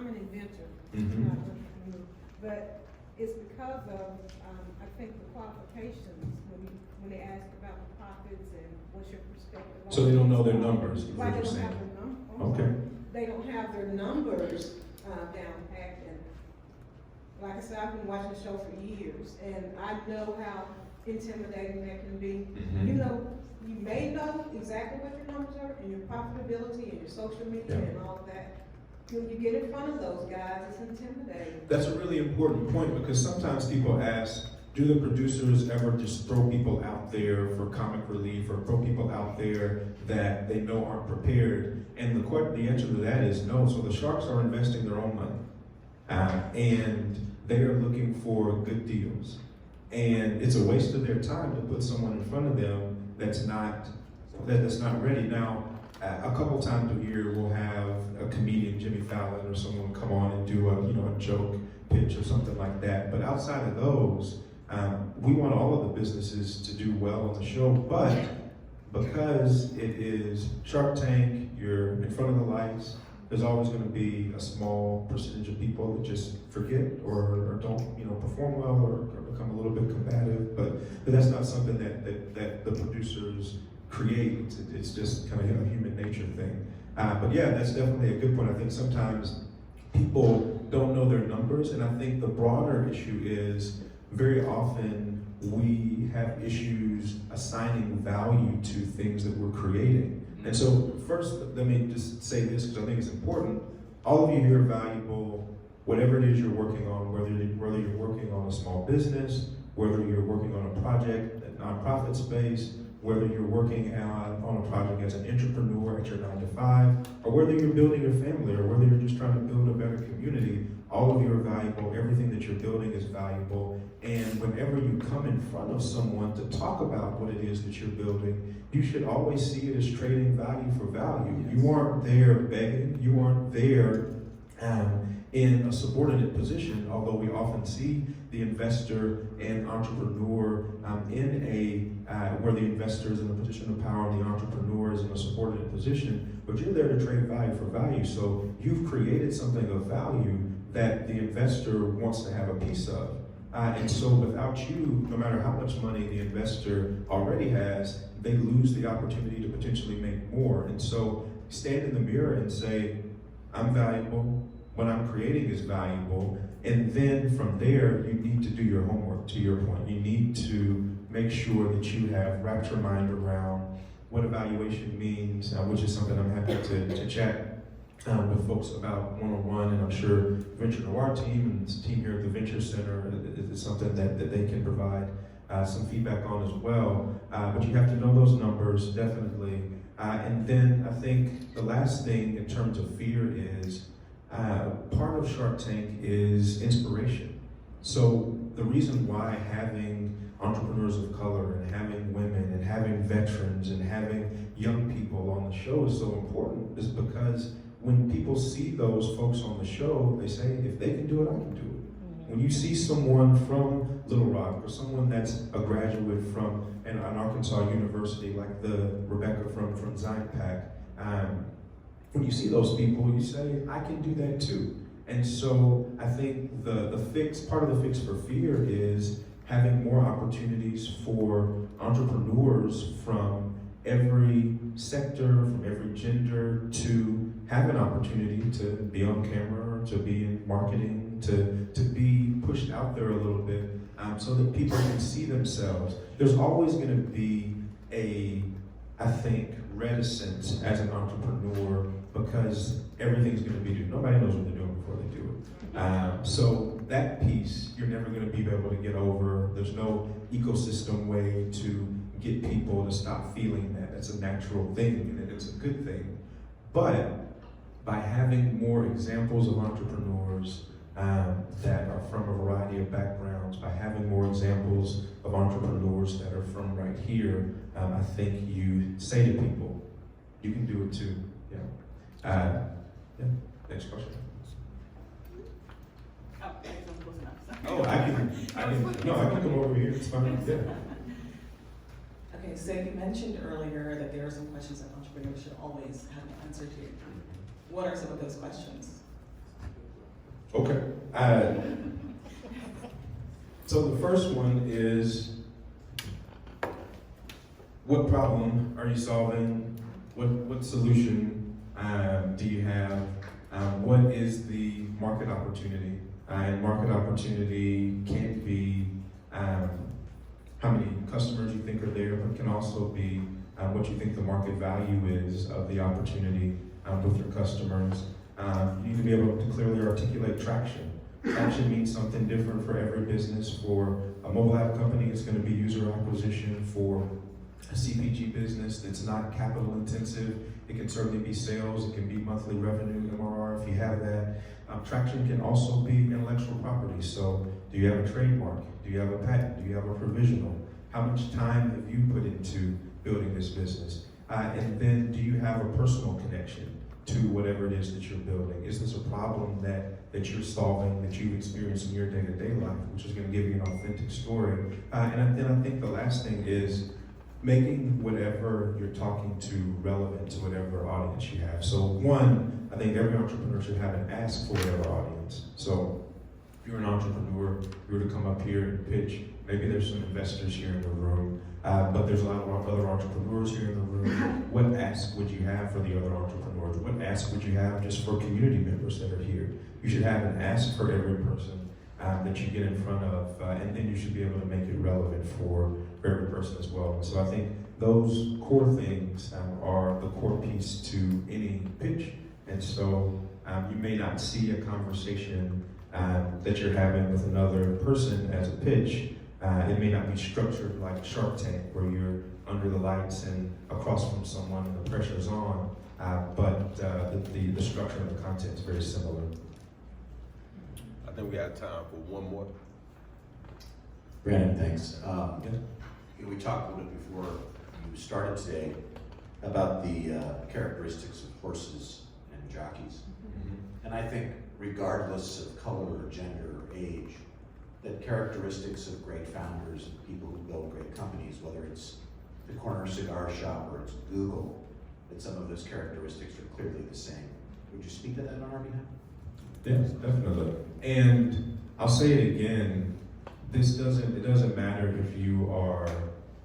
an inventor, Mm-hmm. not an entrepreneur. But it's because of I think the qualifications when they ask about the profits and what's your perspective. So they don't know their numbers, is Why what they you're don't have saying. their numbers? Okay. They don't have their numbers down packed. And like I said, I've been watching the show for years, and I know how intimidating that can be. Mm-hmm. You may know exactly what your numbers are and your profitability and your social media and all of that. When you get in front of those guys, it's intimidating. That's a really important point, because sometimes people ask, do the producers ever just throw people out there for comic relief or throw people out there that they know aren't prepared? And the answer to that is no. So the Sharks are investing their own money, and they are looking for good deals. And it's a waste of their time to put someone in front of them that's not ready. Now, a couple times a year, we'll have a comedian, Jimmy Fallon, or someone come on and do a joke pitch or something like that. But outside of those, we want all of the businesses to do well on the show. But because it is Shark Tank, you're in front of the lights, there's always going to be a small percentage of people that just forget or don't perform well or become a little bit combative. But that's not something that the producers create. It's just kind of a human nature thing. But yeah, that's definitely a good point. I think sometimes people don't know their numbers, and I think the broader issue is very often we have issues assigning value to things that we're creating. And so first, let me just say this, because I think it's important. All of you here are valuable, whatever it is you're working on, whether you're working on a small business, whether you're working on a project, a nonprofit space, whether you're working on a project as an entrepreneur at your 9 to 5, or whether you're building your family, or whether you're just trying to build a better community, all of you are valuable. Everything that you're building is valuable. And whenever you come in front of someone to talk about what it is that you're building, you should always see it as trading value for value. You aren't there begging. You aren't there in a subordinate position, although we often see the investor and entrepreneur where the investor is in a position of power and the entrepreneur is in a subordinate position, but you're there to trade value for value. So you've created something of value that the investor wants to have a piece of. And so without you, no matter how much money the investor already has, they lose the opportunity to potentially make more. And so stand in the mirror and say, I'm valuable, what I'm creating is valuable, and then from there, you need to do your homework, to your point. You need to make sure that you have wrapped your mind around what evaluation means, which is something I'm happy to chat with folks about one-on-one, and I'm sure Venture Noir team and the team here at the Venture Center is something that they can provide some feedback on as well. But you have to know those numbers, definitely. And then I think the last thing in terms of fear is part of Shark Tank is inspiration. So the reason why having entrepreneurs of color and having women and having veterans and having young people on the show is so important is because when people see those folks on the show, they say, if they can do it, I can do it. When you see someone from Little Rock or someone that's a graduate from an Arkansas university like the Rebecca from Zion-Pack, when you see those people, you say, I can do that too. And so I think part of the fix for fear is having more opportunities for entrepreneurs from every sector, from every gender, to have an opportunity to be on camera, to be in marketing, to be pushed out there a little bit, so that people can see themselves. There's always going to be I think, reticence as an entrepreneur because everything's going to be new. Nobody knows what they're doing before they do it. So that piece, you're never going to be able to get over. There's no ecosystem way to get people to stop feeling that. That's a natural thing, and it's a good thing. But by having more examples of entrepreneurs that are from a variety of backgrounds, by having more examples of entrepreneurs that are from right here, I think you say to people, you can do it too. Yeah. Next question. Oh, I guess I'm close enough. Sorry. Oh, I can come over here. It's fine. Yeah. Okay, so you mentioned earlier that there are some questions that entrepreneurs should always have an answer to. What are some of those questions? Okay. So the first one is, what problem are you solving? What solution do you have? What is the market opportunity? And market opportunity can be how many customers you think are there, but can also be what you think the market value is of the opportunity with your customers. You need to be able to clearly articulate traction. Traction means something different for every business. For a mobile app company, it's going to be user acquisition. For a CPG business that's not capital intensive, it can certainly be sales, it can be monthly revenue, MRR, if you have that. Traction can also be intellectual property. So do you have a trademark? Do you have a patent? Do you have a provisional? How much time have you put into building this business? And then do you have a personal connection to whatever it is that you're building? Is this a problem that you're solving, that you've experienced in your day-to-day life, which is going to give you an authentic story? And then I think the last thing is making whatever you're talking to relevant to whatever audience you have. So one, I think every entrepreneur should have an ask for whatever audience. So if you're an entrepreneur, you were to come up here and pitch, maybe there's some investors here in the room, but there's a lot of other entrepreneurs here in the room. What ask would you have for the other entrepreneurs? What ask would you have just for community members that are here? You should have an ask for every person that you get in front of, and then you should be able to make it relevant for every person as well. And so I think those core things are the core piece to any pitch. And so you may not see a conversation that you're having with another person as a pitch, It may not be structured like Shark Tank, where you're under the lights and across from someone and the pressure's on, but the structure and the content is very similar. I think we have time for one more. Brandon, thanks. We talked a little bit before you started today about the characteristics of horses and jockeys. And I think regardless of color or gender or age, that characteristics of great founders and people who build great companies, whether it's the corner cigar shop or it's Google, that some of those characteristics are clearly the same. Would you speak to that on our behalf? Yes, definitely. And I'll say it again, it doesn't matter if you are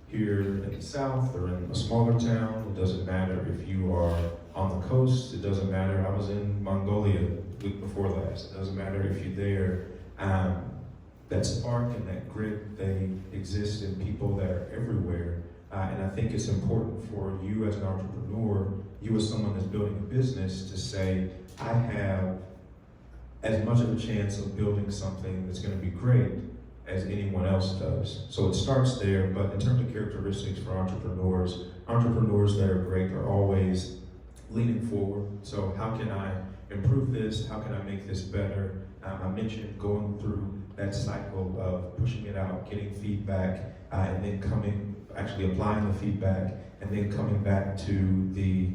here in the South or in a smaller town. It doesn't matter if you are on the coast. It doesn't matter. I was in Mongolia the week before last. It doesn't matter if you're there. That spark and that grit, they exist in people that are everywhere. And I think it's important for you as an entrepreneur, you as someone that's building a business, to say, I have as much of a chance of building something that's going to be great as anyone else does. So it starts there, but in terms of characteristics for entrepreneurs that are great are always leaning forward. So how can I improve this? How can I make this better? I mentioned going through that cycle of pushing it out, getting feedback, and then actually applying the feedback, and then coming back to the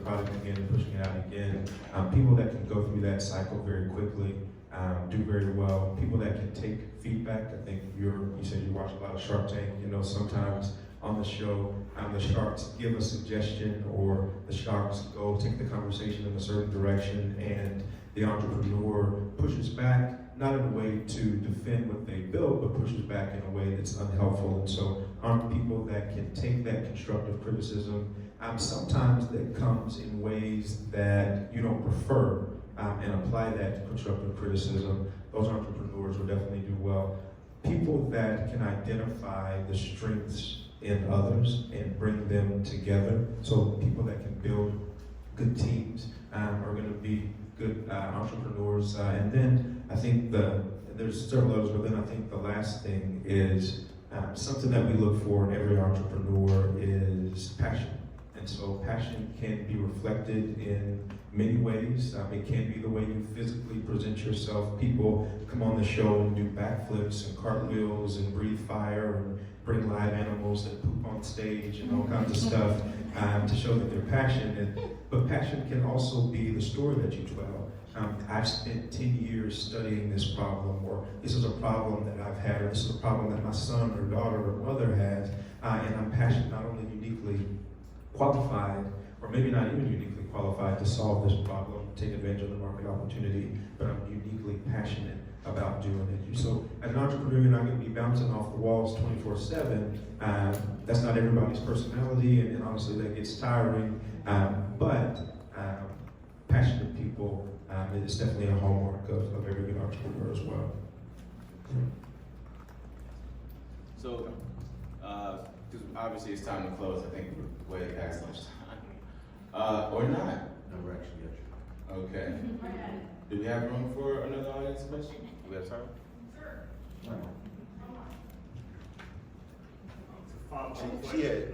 product again and pushing it out again. People that can go through that cycle very quickly do very well. People that can take feedback. I think you said you watch a lot of Shark Tank. Sometimes on the show, the sharks give a suggestion, or the sharks go take the conversation in a certain direction, and the entrepreneur pushes back, not in a way to defend what they built, but pushes back in a way that's unhelpful. And so people that can take that constructive criticism, sometimes that comes in ways that you don't prefer, and apply that constructive criticism, those entrepreneurs will definitely do well. People that can identify the strengths in others and bring them together, so people that can build good teams are going to be good entrepreneurs. And then I think there's several others, but then I think the last thing is something that we look for in every entrepreneur is passion. And so passion can be reflected in many ways. It can be the way you physically present yourself. People come on the show and do backflips and cartwheels and breathe fire and bring live animals that poop on stage and all kinds of stuff to show that they're passionate. But passion can also be the story that you tell. I've spent 10 years studying this problem, or this is a problem that I've had, or this is a problem that my son or daughter or mother has, and I'm passionate, not only uniquely qualified, or maybe not even uniquely qualified to solve this problem, take advantage of the market opportunity, but I'm uniquely passionate about doing it. So as an entrepreneur, you're not going to be bouncing off the walls 24/7. That's not everybody's personality, and honestly, that gets tiring. But passionate people is definitely a hallmark of every good entrepreneur as well. So, because obviously it's time to close. I think we're way past lunchtime. Or not. No, we're actually at you. Okay. Do we have room for another audience question? Do we have time? She had.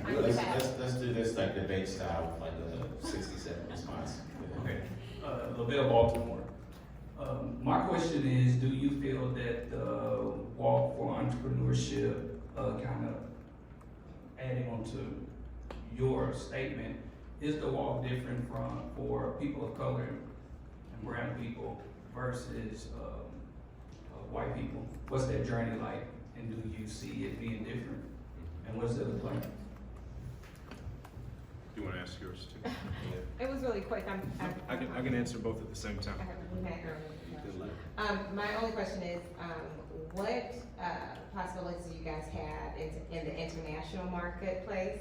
Let's do this like debate style, like a 60-second response. Okay, LaBelle Baltimore. My question is, do you feel that the walk for entrepreneurship, kind of adding on to your statement, is the walk different for people of color and brown people versus white people? What's that journey like, and do you see it being different? And what's the other plan? Do you want to ask yours too? It was really quick. I can answer both at the same time. My only question is, what possibilities do you guys have in the international marketplace,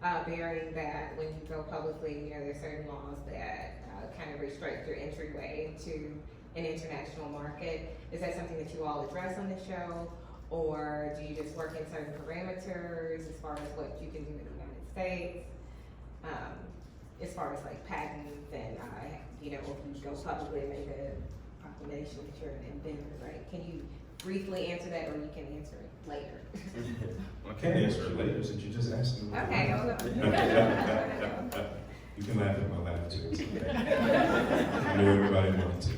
bearing that when you go publicly, there's certain laws that kind of restrict your entryway into an international market? Is that something that you all address on the show, or do you just work in certain parameters as far as what you can do in the United States? As far as like patents and, if you go publicly and make a proclamation that you're an inventor, right? Can you briefly answer that, or you can answer it later. I can't answer it later since you just asked me. Okay, hold on. You can laugh at my laugh too. It's okay. I know everybody wants to.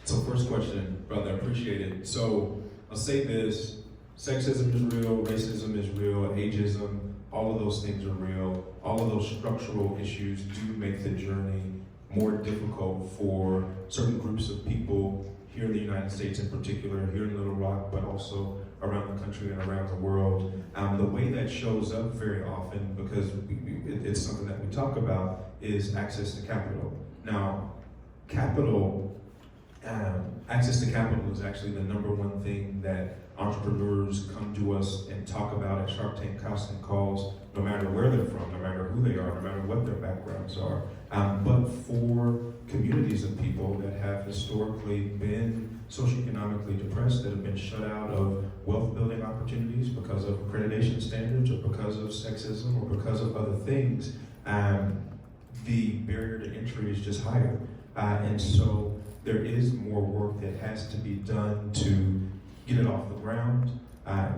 So first question, brother, I appreciate it. So I'll say this, sexism is real, racism is real, ageism, all of those things are real. All of those structural issues do make the journey more difficult for certain groups of people here in the United States in particular, here in Little Rock, but also around the country and around the world. The way that shows up very often, because it's something that we talk about, is access to capital. Now, access to capital is actually the number one thing that entrepreneurs come to us and talk about at Shark Tank casting calls, no matter where they're from, no matter who they are, no matter what their backgrounds are. But for communities of people that have historically been socioeconomically depressed, that have been shut out of wealth building opportunities because of accreditation standards or because of sexism or because of other things, the barrier to entry is just higher. And so there is more work that has to be done to get it off the ground.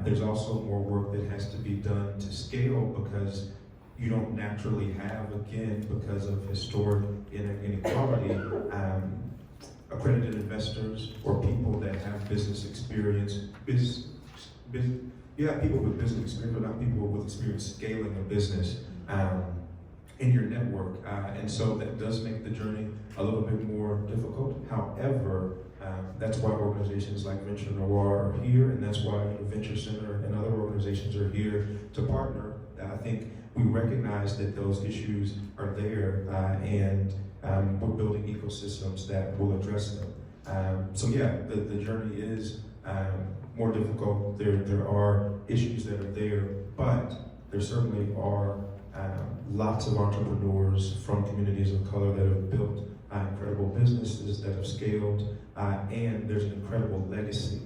There's also more work that has to be done to scale, because you don't naturally have, again, because of historic inequality, accredited investors or people that have business experience. You have people with business experience, but not people with experience scaling a business in your network. And so that does make the journey a little bit more difficult. However, that's why organizations like Venture Noir are here, and that's why Venture Center and other organizations are here to partner. I think we recognize that those issues are there, and we're building ecosystems that will address them. So yeah, the journey is more difficult. There are issues that are there, but there certainly are lots of entrepreneurs from communities of color that have built incredible businesses that have scaled, and there's an incredible legacy.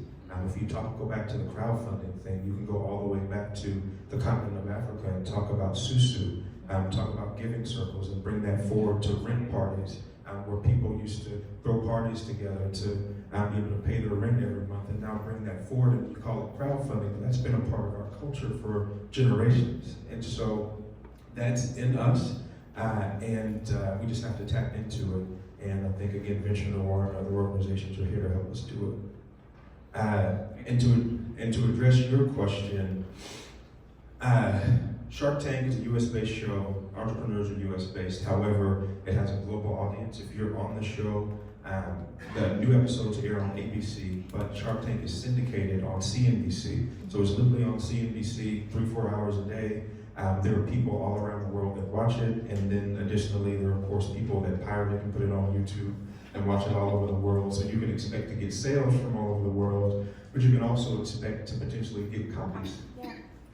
If you go back to the crowdfunding thing, you can go all the way back to the continent of Africa and talk about Susu, talk about giving circles, and bring that forward to rent parties, where people used to throw parties together to be able to pay their rent every month, and now bring that forward, and we call it crowdfunding. That's been a part of our culture for generations, and so that's in us, and we just have to tap into it. And I think, again, Venture Noir and other organizations are here to help us do it. And to address your question, Shark Tank is a US-based show. Entrepreneurs are US-based. However, it has a global audience. If you're on the show, the new episodes air on ABC, but Shark Tank is syndicated on CNBC. So it's literally on CNBC 3-4 hours a day. There are people all around the world that watch it, and then additionally, there are of course people that pirate it and put it on YouTube and watch it all over the world. So you can expect to get sales from all over the world, but you can also expect to potentially get copies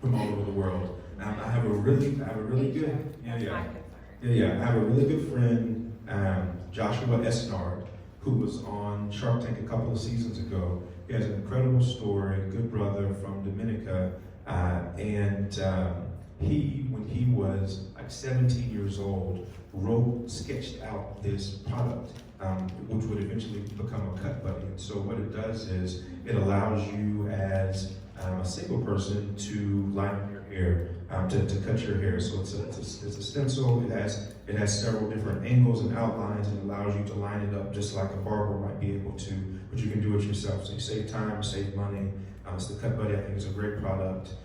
from all over the world. I have a really good friend, Joshua Esnard, who was on Shark Tank a couple of seasons ago. He has an incredible story, a good brother from Dominica, and he, when he was like 17 years old, sketched out this product, which would eventually become a cut buddy. And so what it does is it allows you as a single person to line up your hair, to cut your hair. So it's a stencil. It has several different angles and outlines, and allows you to line it up just like a barber might be able to, but you can do it yourself. So you save time, save money. It's the Cut Buddy. I think it's a great product.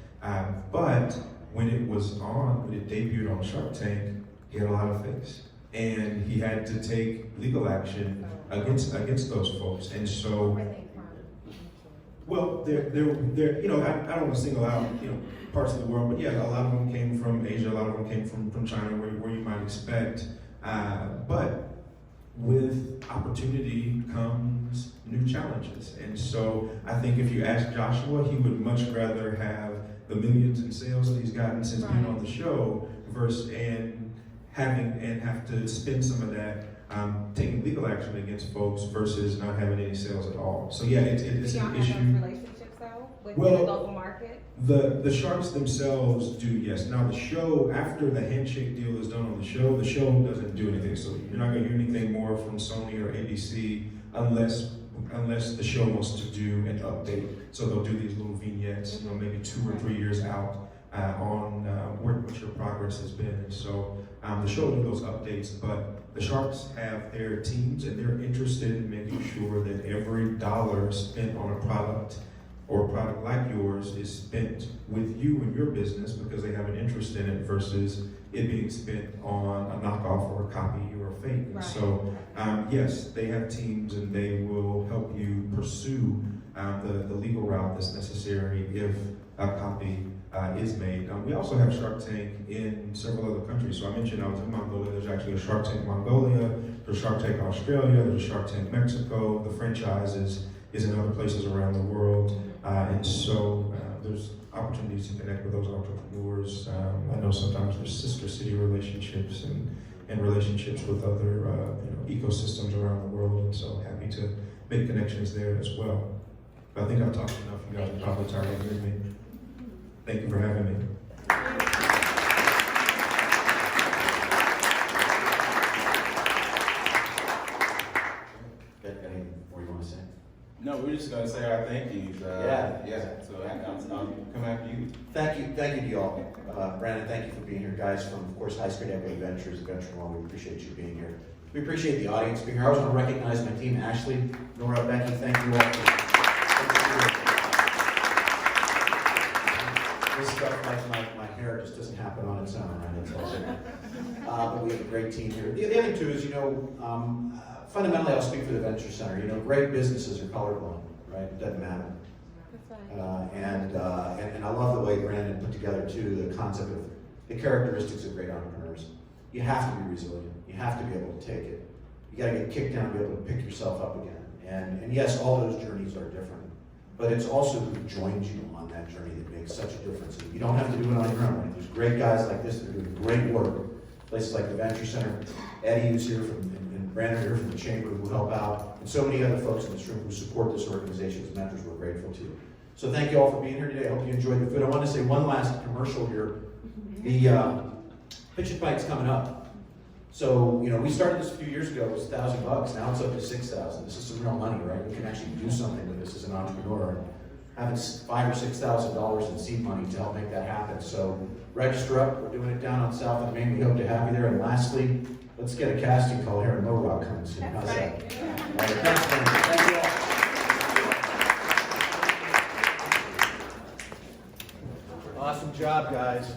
But when it debuted on Shark Tank, he had a lot of fakes, and he had to take legal action against those folks. And so, well, they're I don't want to single out parts of the world, but yeah, a lot of them came from Asia, a lot of them came from China, where you might expect. But with opportunity comes new challenges, and so I think if you ask Joshua, he would much rather have the millions in sales that he's gotten since being on the show, have to spend some of that taking legal action against folks versus not having any sales at all. So yeah, it's an issue. Relationships though with the local market. The sharks themselves do, yes. Now the show, after the handshake deal is done on the show doesn't do anything. So you're not gonna hear anything more from Sony or ABC unless the show wants to do an update. So they'll do these little vignettes, maybe 2 or 3 years out on what your progress has been. And so the show will do those updates, but the Sharks have their teams and they're interested in making sure that every dollar spent on a product or a product like yours is spent with you and your business because they have an interest in it versus it being spent on a knockoff or a copy or a fake. Right. So yes, they have teams and they will help you pursue the legal route that's necessary if a copy is made. We also have Shark Tank in several other countries. So I mentioned I was in Mongolia. There's actually a Shark Tank Mongolia, there's Shark Tank Australia, there's a Shark Tank Mexico. The franchise is in other places around the world. And so there's opportunities to connect with those entrepreneurs. I know sometimes there's sister city relationships and relationships with other ecosystems around the world. And so happy to make connections there as well. But I think I've talked enough. You guys are probably tired of hearing me. Thank you for having me. Anything more you want to say? No, we're just gonna say our thank yous. Yeah. So I'll come after you. Thank you to y'all. Brandon, thank you for being here. Guys from, of course, High Street Equity Ventures, Venture One, we appreciate you being here. We appreciate the audience being here. I also want to recognize my team, Ashley, Nora, Becky, thank you all for this stuff, like my hair just doesn't happen on its own, right? It's also, but we have a great team here. The other two is, fundamentally I'll speak for the Venture Center. Great businesses are colorblind, right? It doesn't matter. And I love the way Brandon put together too the concept of the characteristics of great entrepreneurs. You have to be resilient. You have to be able to take it. You got to get kicked down to be able to pick yourself up again. And yes, all those journeys are different, but it's also who joins you on that journey that makes such a difference. You don't have to do it on your own. There's great guys like this that are doing great work. Places like the Venture Center, Eddie who's here and Brandon here from the Chamber who help out, and so many other folks in this room who support this organization as mentors. We're grateful to. So thank you all for being here today. I hope you enjoyed the food. I want to say one last commercial here. The Pitch It Bite's coming up. So, we started this a few years ago. It was $1,000. Now it's up to $6,000. This is some real money, right? We can actually do something with this as an entrepreneur. Having $5,000 or $6,000 in seed money to help make that happen. So register up. We're doing it down on South and Main. We hope to have you there. And lastly, let's get a casting call here in Little Rock coming soon. How's that? All right, thanks, man. Thank you all. Awesome job, guys.